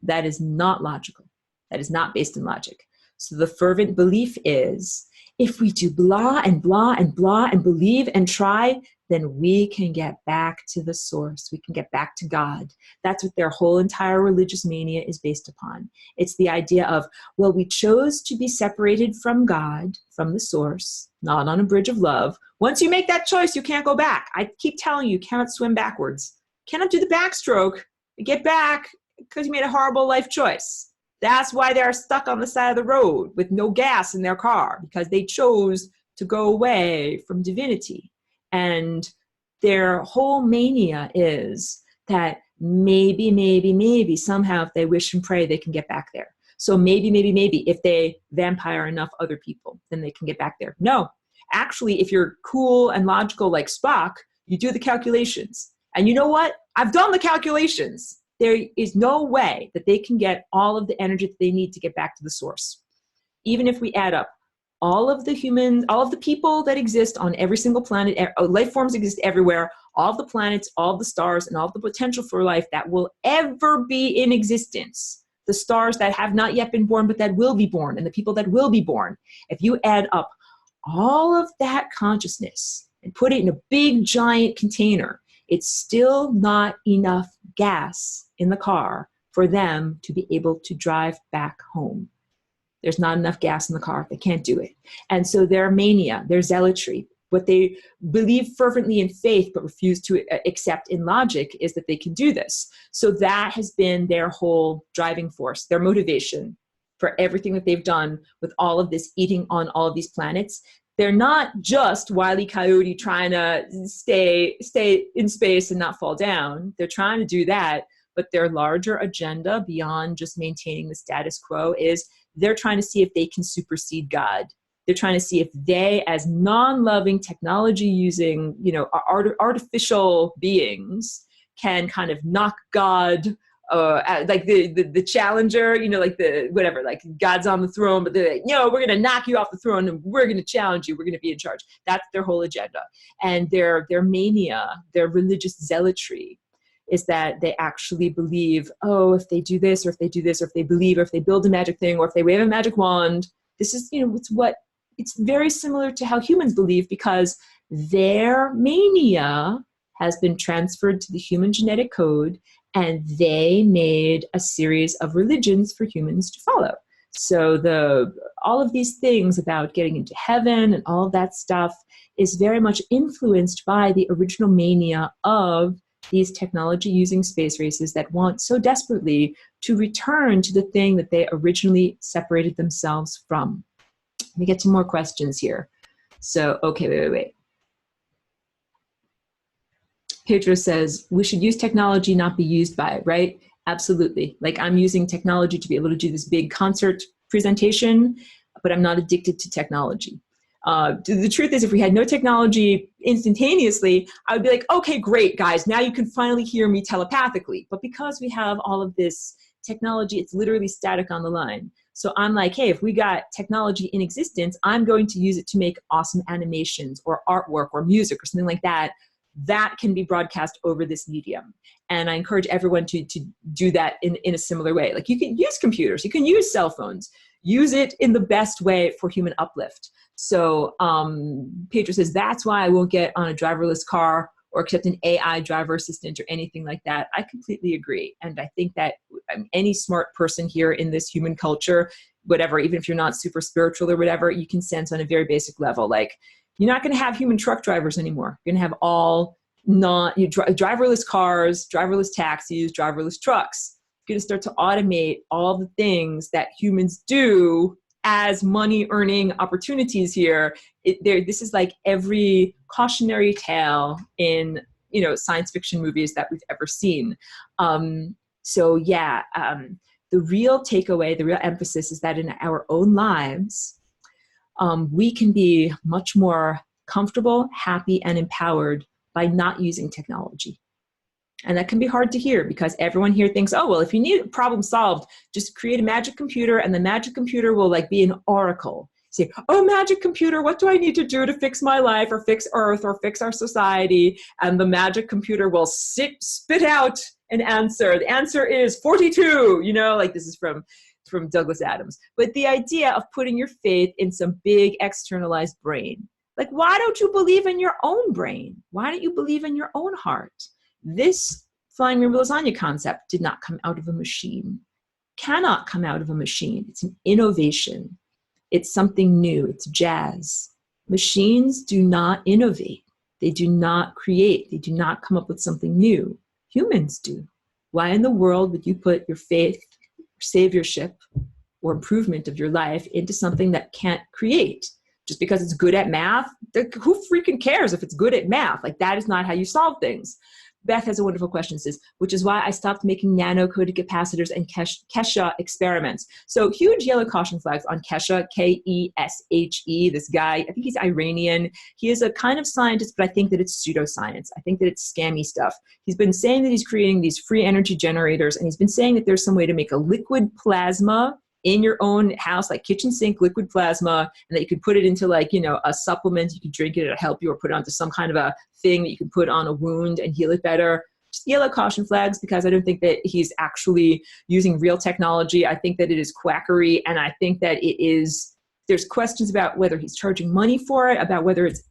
that is not logical, that is not based in logic. So the fervent belief is, if we do blah and blah and blah and believe and try, then we can get back to the source. We can get back to God. That's what their whole entire religious mania is based upon. It's the idea of, well, we chose to be separated from God, from the source, not on a bridge of love. Once you make that choice, you can't go back. I keep telling you, you cannot swim backwards. You cannot do the backstroke and get back because you made a horrible life choice. That's why they're stuck on the side of the road with no gas in their car, because they chose to go away from divinity. And their whole mania is that maybe, somehow, if they wish and pray, they can get back there. So maybe, if they vampire enough other people, then they can get back there. No, actually, if you're cool and logical like Spock, you do the calculations. And you know what? I've done the calculations. There is no way that they can get all of the energy that they need to get back to the source. Even if we add up all of the humans, all of the people that exist on every single planet, life forms exist everywhere, all of the planets, all of the stars, and all of the potential for life that will ever be in existence. The stars that have not yet been born, but that will be born, and the people that will be born. If you add up all of that consciousness and put it in a big giant container, it's still not enough gas in the car for them to be able to drive back home. There's not enough gas in the car. They can't do it. And so their mania, their zealotry, what they believe fervently in faith but refuse to accept in logic is that they can do this. So that has been their whole driving force, their motivation for everything that they've done with all of this eating on all of these planets. They're not just Wile E. Coyote trying to stay in space and not fall down. They're trying to do that, but their larger agenda beyond just maintaining the status quo is they're trying to see if they can supersede God. They're trying to see if they, as non-loving, technology-using, artificial beings, can kind of knock God, like the challenger, like the whatever, like God's on the throne, but they're like, no, we're going to knock you off the throne and we're going to challenge you. We're going to be in charge. That's their whole agenda. And their mania, their religious zealotry, is that they actually believe, oh, if they do this, or if they do this, or if they believe, or if they build a magic thing, or if they wave a magic wand, this is, it's very similar to how humans believe, because their mania has been transferred to the human genetic code, and they made a series of religions for humans to follow. So all of these things about getting into heaven and all of that stuff is very much influenced by the original mania of these technology-using space races that want so desperately to return to the thing that they originally separated themselves from. Let me get some more questions here. So, okay, wait. Pedro says, we should use technology, not be used by it, right? Absolutely. Like, I'm using technology to be able to do this big concert presentation, but I'm not addicted to technology. The truth is, if we had no technology instantaneously, I would be like, okay, great, guys, now you can finally hear me telepathically. But because we have all of this technology, it's literally static on the line. So I'm like, hey, if we got technology in existence, I'm going to use it to make awesome animations or artwork or music or something like that. That can be broadcast over this medium. And I encourage everyone to do that in a similar way. Like, you can use computers, you can use cell phones, use it in the best way for human uplift. So Pedro says, that's why I won't get on a driverless car or accept an AI driver assistant or anything like that. I completely agree. And I think that any smart person here in this human culture, whatever, even if you're not super spiritual or whatever, you can sense on a very basic level, like, you're not going to have human truck drivers anymore. You're going to have all driverless cars, driverless taxis, driverless trucks. You're going to start to automate all the things that humans do as money-earning opportunities here. This is like every cautionary tale in science fiction movies that we've ever seen. The real takeaway, the real emphasis is that in our own lives, we can be much more comfortable, happy, and empowered by not using technology. And that can be hard to hear, because everyone here thinks, oh, well, if you need a problem solved, just create a magic computer, and the magic computer will like be an oracle. Say, oh, magic computer, what do I need to do to fix my life or fix Earth or fix our society? And the magic computer will spit out an answer. The answer is 42, like this is from Douglas Adams. But the idea of putting your faith in some big externalized brain, like, why don't you believe in your own brain? Why don't you believe in your own heart? This flying rainbow lasagna concept did not come out of a machine, cannot come out of a machine. It's an innovation. It's something new. It's jazz. Machines do not innovate. They do not create. They do not come up with something new. Humans do. Why in the world would you put your faith, saviorship, or improvement of your life into something that can't create? Just because it's good at math? Who freaking cares if it's good at math? Like, that is not how you solve things. Beth has a wonderful question, says, which is why I stopped making nano-coded capacitors and Kesha experiments. So huge yellow caution flags on Kesha, K-E-S-H-E, this guy. I think he's Iranian. He is a kind of scientist, but I think that it's pseudoscience. I think that it's scammy stuff. He's been saying that he's creating these free energy generators, and he's been saying that there's some way to make a liquid plasma in your own house, like kitchen sink liquid plasma, and that you could put it into like, a supplement, you could drink it, it'll help you, or put it onto some kind of a thing that you can put on a wound and heal it better. Just yellow caution flags, because I don't think that he's actually using real technology. I think that it is quackery, and I think that there's questions about whether he's charging money for it, about whether it's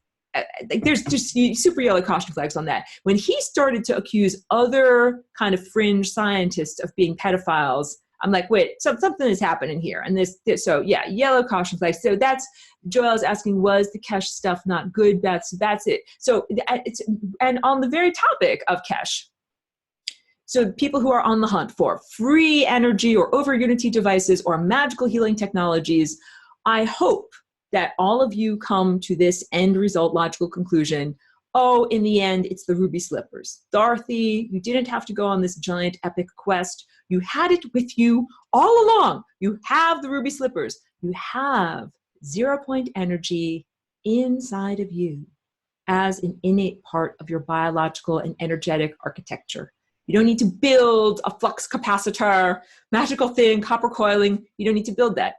like there's just super yellow caution flags on that. When he started to accuse other kind of fringe scientists of being pedophiles, I'm like, wait, something is happening here. And this, so yeah, yellow caution flags. So that's, Joel's asking, was the Kesha stuff not good? That's it. So and on the very topic of Kesha, so people who are on the hunt for free energy or over unity devices or magical healing technologies, I hope that all of you come to this end result logical conclusion. Oh, in the end, it's the ruby slippers. Dorothy, you didn't have to go on this giant epic quest. You had it with you all along. You have the ruby slippers. You have 0-point energy inside of you as an innate part of your biological and energetic architecture. You don't need to build a flux capacitor, magical thing, copper coiling. You don't need to build that.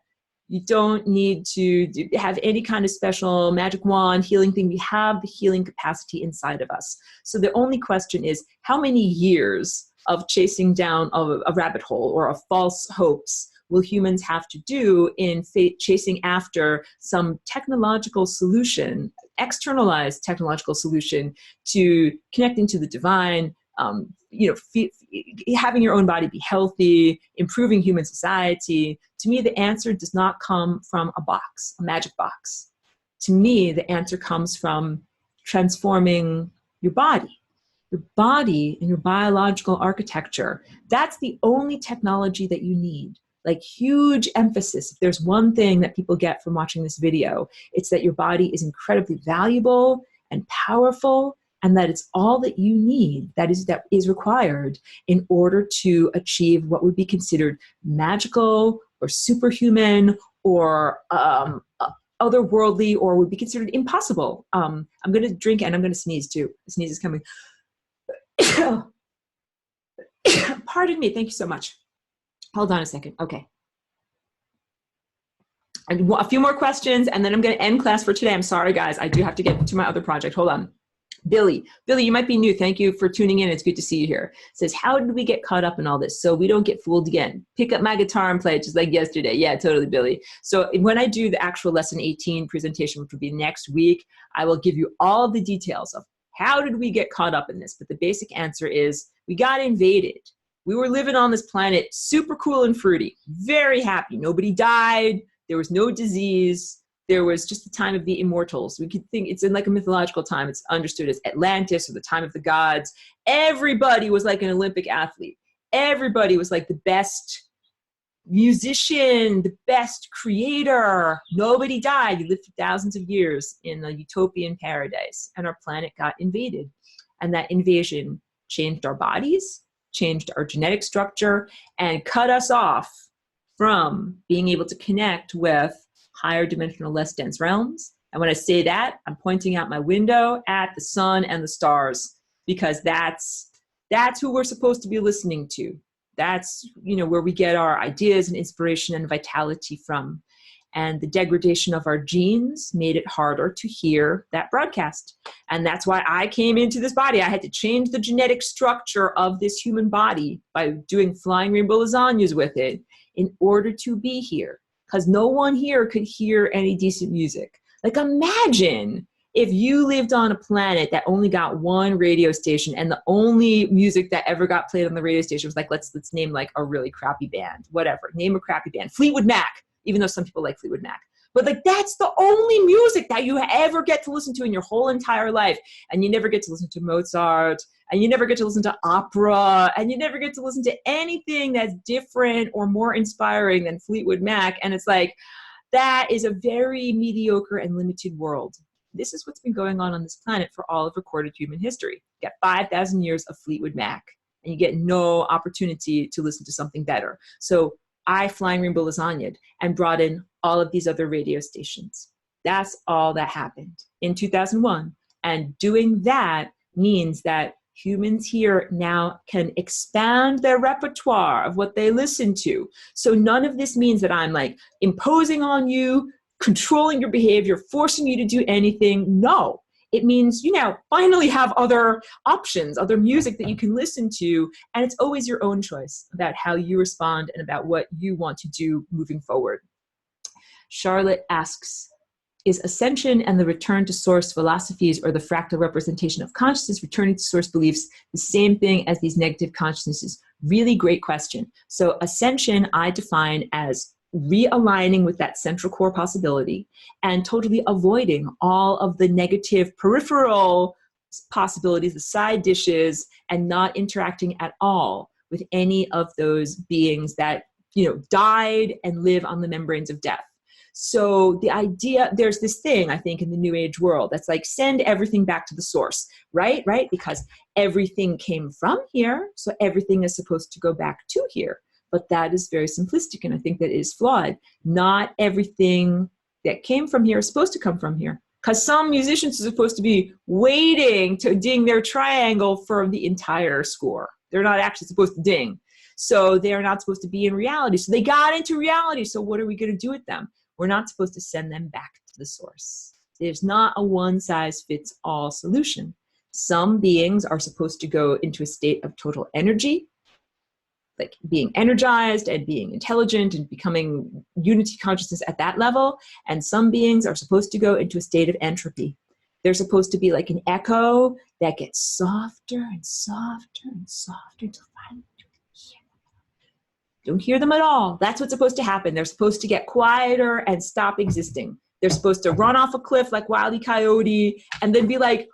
You don't need to have any kind of special magic wand healing thing. We have the healing capacity inside of us. So the only question is, how many years of chasing down a rabbit hole or of false hopes will humans have to do in chasing after some technological solution, externalized technological solution to connecting to the divine, having your own body be healthy, improving human society? To me, the answer does not come from a box, a magic box. To me, the answer comes from transforming your body and your biological architecture. That's the only technology that you need. Like, huge emphasis. If there's one thing that people get from watching this video, it's that your body is incredibly valuable and powerful, and that it's all that you need, that is required in order to achieve what would be considered magical or superhuman or otherworldly, or would be considered impossible. I'm going to drink and I'm going to sneeze too. The sneeze is coming. Pardon me. Thank you so much. Hold on a second. Okay. A few more questions, and then I'm going to end class for today. I'm sorry, guys. I do have to get to my other project. Hold on. Billy, you might be new. Thank you for tuning in. It's good to see you here. It says, how did we get caught up in all this so we don't get fooled again? Pick up my guitar and play it just like yesterday. Yeah, totally, Billy. So when I do the actual lesson 18 presentation, which will be next week, I will give you all the details of how did we get caught up in this. But the basic answer is we got invaded. We were living on this planet, super cool and fruity, very happy. Nobody died. There was no disease. There was just the time of the immortals. We could think it's in like a mythological time. It's understood as Atlantis or the time of the gods. Everybody was like an Olympic athlete. Everybody was like the best musician, the best creator. Nobody died. You lived for thousands of years in a utopian paradise, and our planet got invaded. And that invasion changed our bodies, changed our genetic structure, and cut us off from being able to connect with higher dimensional, less dense realms. And when I say that, I'm pointing out my window at the sun and the stars, because that's who we're supposed to be listening to. That's, where we get our ideas and inspiration and vitality from. And the degradation of our genes made it harder to hear that broadcast. And that's why I came into this body. I had to change the genetic structure of this human body by doing flying rainbow lasagnas with it in order to be here. Because no one here could hear any decent music. Like, imagine if you lived on a planet that only got one radio station, and the only music that ever got played on the radio station was like, let's name like a really crappy band, whatever. Name a crappy band. Fleetwood Mac, even though some people like Fleetwood Mac. But like, that's the only music that you ever get to listen to in your whole entire life. And you never get to listen to Mozart, and you never get to listen to opera, and you never get to listen to anything that's different or more inspiring than Fleetwood Mac. And it's like, that is a very mediocre and limited world. This is what's been going on this planet for all of recorded human history. You get 5,000 years of Fleetwood Mac, and you get no opportunity to listen to something better. So I flying rainbow lasagnaed and brought in all of these other radio stations. That's all that happened in 2001. And doing that means that humans here now can expand their repertoire of what they listen to. So none of this means that I'm like imposing on you, controlling your behavior, forcing you to do anything. No, it means you now finally have other options, other music that you can listen to, and it's always your own choice about how you respond and about what you want to do moving forward. Charlotte asks, is ascension and the return to source philosophies, or the fractal representation of consciousness, returning to source beliefs, the same thing as these negative consciousnesses? Really great question. So ascension, I define as realigning with that central core possibility and totally avoiding all of the negative peripheral possibilities, the side dishes, and not interacting at all with any of those beings that, died and live on the membranes of death. So the idea, there's this thing, I think, in the New Age world that's like, send everything back to the source, right? Because everything came from here, so everything is supposed to go back to here. But that is very simplistic, and I think that is flawed. Not everything that came from here is supposed to come from here, because some musicians are supposed to be waiting to ding their triangle for the entire score. They're not actually supposed to ding. So they're not supposed to be in reality. So they got into reality. So what are we going to do with them? We're not supposed to send them back to the source. There's not a one-size-fits-all solution. Some beings are supposed to go into a state of total energy, like being energized and being intelligent and becoming unity consciousness at that level. And some beings are supposed to go into a state of entropy. They're supposed to be like an echo that gets softer and softer and softer until finally don't hear them at all. That's what's supposed to happen. They're supposed to get quieter and stop existing. They're supposed to run off a cliff like Wile E. Coyote and then be like,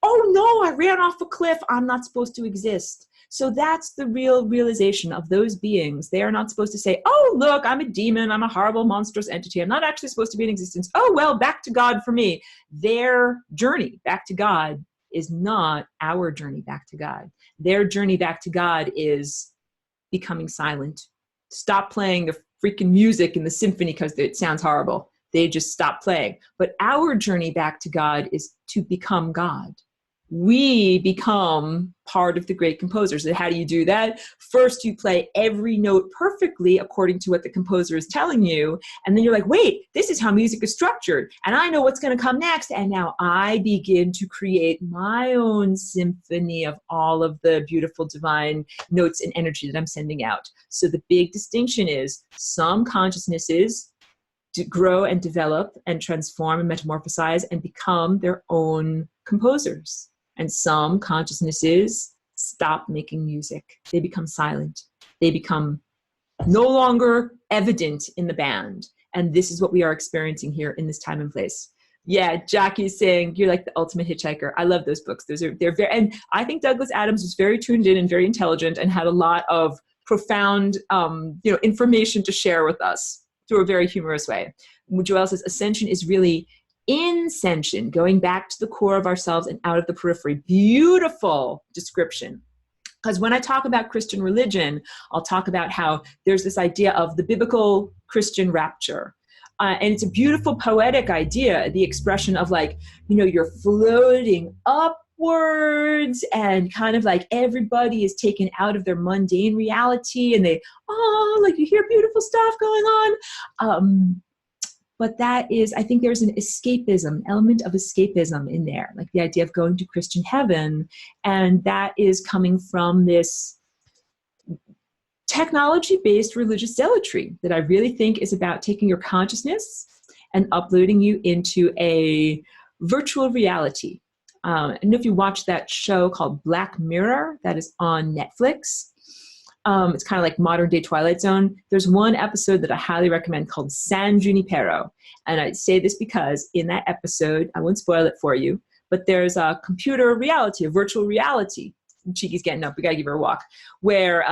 oh no, I ran off a cliff. I'm not supposed to exist. So that's the real realization of those beings. They are not supposed to say, oh, look, I'm a demon. I'm a horrible, monstrous entity. I'm not actually supposed to be in existence. Oh, well, back to God for me. Their journey back to God is not our journey back to God. Their journey back to God is becoming silent. Stop playing the freaking music in the symphony because it sounds horrible. They just stop playing. But our journey back to God is to become God. We become part of the great composers. And how do you do that? First, you play every note perfectly according to what the composer is telling you. And then you're like, wait, this is how music is structured. And I know what's going to come next. And now I begin to create my own symphony of all of the beautiful divine notes and energy that I'm sending out. So the big distinction is some consciousnesses to grow and develop and transform and metamorphosize and become their own composers. And some consciousnesses stop making music. They become silent. They become no longer evident in the band. And this is what we are experiencing here in this time and place. Yeah, Jackie's saying you're like the ultimate hitchhiker. I love those books. They're very, and I think Douglas Adams was very tuned in and very intelligent and had a lot of profound information to share with us through a very humorous way. Joelle says ascension is really inscension, going back to the core of ourselves and out of the periphery. Beautiful description. Because when I talk about Christian religion, I'll talk about how there's this idea of the biblical Christian rapture. And it's a beautiful poetic idea, the expression of like, you're floating upwards and kind of like everybody is taken out of their mundane reality and they, like you hear beautiful stuff going on. But that is, I think there's an element of escapism in there, like the idea of going to Christian heaven. And that is coming from this technology-based religious zealotry that I really think is about taking your consciousness and uploading you into a virtual reality. I don't know if you watched that show called Black Mirror that is on Netflix. It's kind of like modern day Twilight Zone. There's one episode that I highly recommend called San Junipero. And I say this because in that episode, I won't spoil it for you, but there's a computer reality, a virtual reality. Cheeky's getting up, we gotta give her a walk, where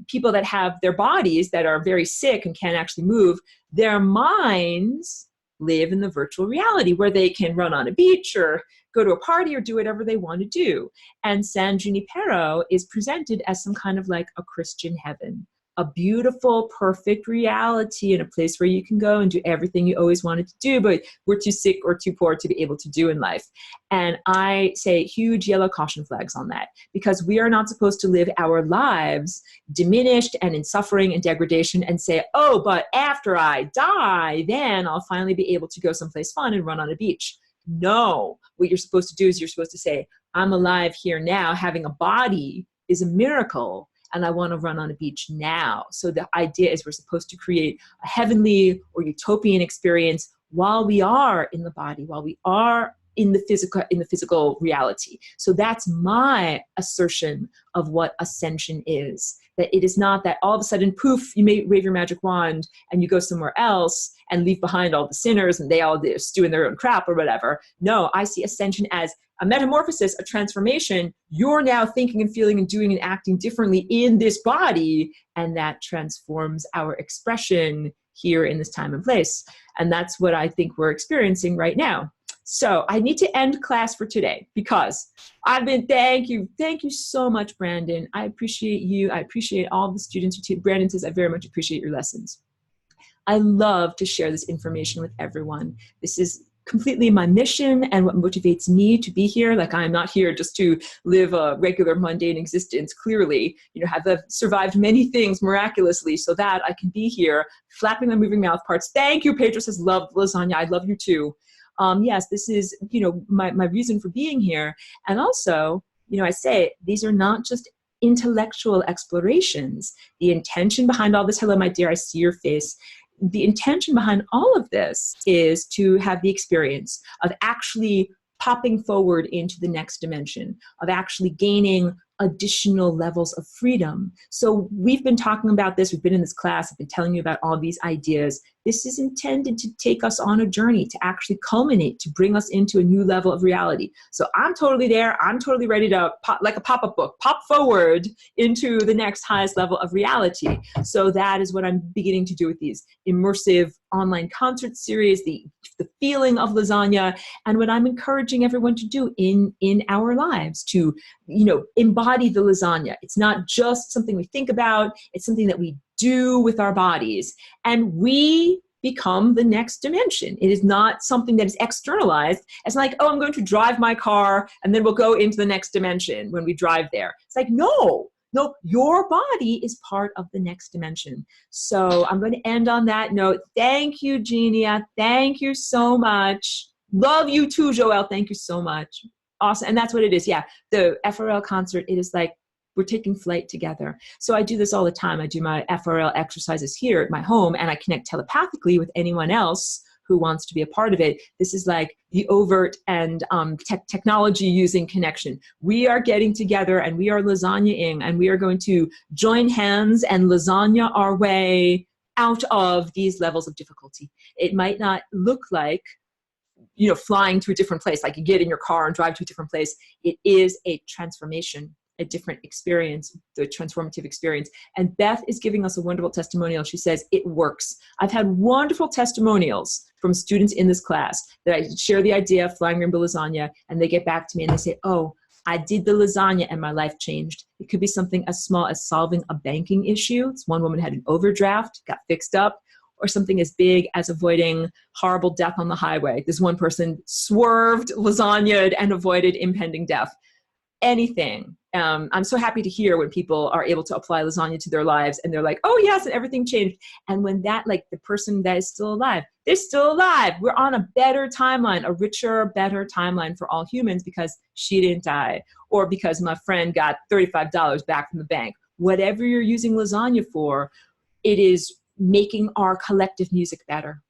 people that have their bodies that are very sick and can't actually move, their minds live in the virtual reality where they can run on a beach or go to a party or do whatever they want to do. And San Junipero is presented as some kind of like a Christian heaven, a beautiful, perfect reality in a place where you can go and do everything you always wanted to do, but we're too sick or too poor to be able to do in life. And I say huge yellow caution flags on that, because we are not supposed to live our lives diminished and in suffering and degradation and say, oh, but after I die, then I'll finally be able to go someplace fun and run on a beach. No, what you're supposed to do is you're supposed to say, I'm alive here now, having a body is a miracle, and I want to run on a beach now. So the idea is we're supposed to create a heavenly or utopian experience while we are in the body, while we are in the physical reality. So that's my assertion of what ascension is. That it is not that all of a sudden, poof, you may wave your magic wand and you go somewhere else and leave behind all the sinners and they all stew in their own crap or whatever. No, I see ascension as a metamorphosis, a transformation. You're now thinking and feeling and doing and acting differently in this body, and that transforms our expression here in this time and place. And that's what I think we're experiencing right now. So I need to end class for today because thank you so much, Brandon. I appreciate you. I appreciate all the students who take. Brandon says, I very much appreciate your lessons. I love to share this information with everyone. This is completely my mission and what motivates me to be here. Like, I'm not here just to live a regular mundane existence. Clearly, have survived many things miraculously so that I can be here flapping my moving mouth parts. Thank you. Pedro says, love lasagna. I love you too. Yes, this is, my reason for being here. And also, I say, these are not just intellectual explorations. The intention behind all this, hello, my dear, I see your face. The intention behind all of this is to have the experience of actually popping forward into the next dimension, of actually gaining additional levels of freedom. So we've been talking about this. We've been in this class. I've been telling you about all these ideas. This is intended to take us on a journey, to actually culminate, to bring us into a new level of reality. So I'm totally there. I'm totally ready to pop, like a pop-up book, pop forward into the next highest level of reality. So that is what I'm beginning to do with these immersive online concert series, the feeling of lasagna, and what I'm encouraging everyone to do in our lives, to embody the lasagna. It's not just something we think about, it's something that we do with our bodies, and we become the next dimension. It is not something that is externalized. It's like, oh, I'm going to drive my car and then we'll go into the next dimension when we drive there. It's like, no, your body is part of the next dimension. So I'm going to end on that note. Thank you, Genia. Thank you so much. Love you too, Joelle. Thank you so much. Awesome. And that's what it is. Yeah. The FRL concert, it is like we're taking flight together. So I do this all the time. I do my FRL exercises here at my home, and I connect telepathically with anyone else who wants to be a part of it. This is like the overt and technology using connection. We are getting together and we are lasagna-ing, and we are going to join hands and lasagna our way out of these levels of difficulty. It might not look like flying to a different place, like you get in your car and drive to a different place. It is a transformation, a different experience, the transformative experience. And Beth is giving us a wonderful testimonial. She says, it works. I've had wonderful testimonials from students in this class that I share the idea of flying rainbow lasagna, and they get back to me and they say, oh, I did the lasagna and my life changed. It could be something as small as solving a banking issue. One woman had an overdraft, got fixed up, or something as big as avoiding horrible death on the highway. This one person swerved, lasagnaed, and avoided impending death. Anything. I'm so happy to hear when people are able to apply lasagna to their lives and they're like, oh yes, and everything changed. And when that, like the person that is still alive, they're still alive. We're on a better timeline, a richer, better timeline for all humans because she didn't die, or because my friend got $35 back from the bank. Whatever you're using lasagna for, it is making our collective music better.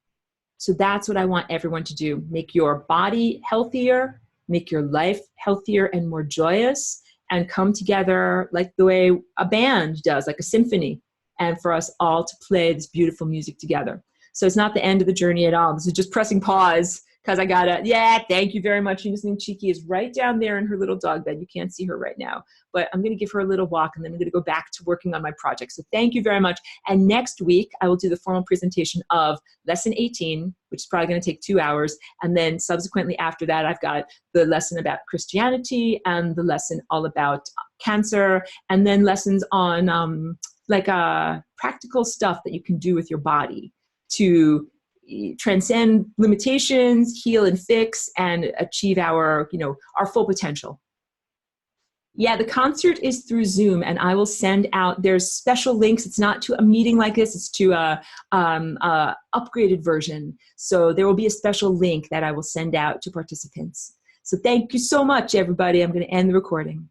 So that's what I want everyone to do. Make your body healthier, make your life healthier and more joyous, and come together like the way a band does, like a symphony, and for us all to play this beautiful music together. So it's not the end of the journey at all. This is just pressing pause because I gotta, thank you very much. Listening Cheeky is right down there in her little dog bed. You can't see her right now, but I'm gonna give her a little walk and then I'm gonna go back to working on my project. So thank you very much. And next week, I will do the formal presentation of lesson 18, which is probably gonna take 2 hours. And then subsequently after that, I've got the lesson about Christianity and the lesson all about cancer, and then lessons on practical stuff that you can do with your body to transcend limitations, heal and fix, and achieve our full potential. Yeah, the concert is through Zoom, and I will send out, there's special links. It's not to a meeting like this, it's to a upgraded version. So there will be a special link that I will send out to participants. So thank you so much, everybody. I'm going to end the recording.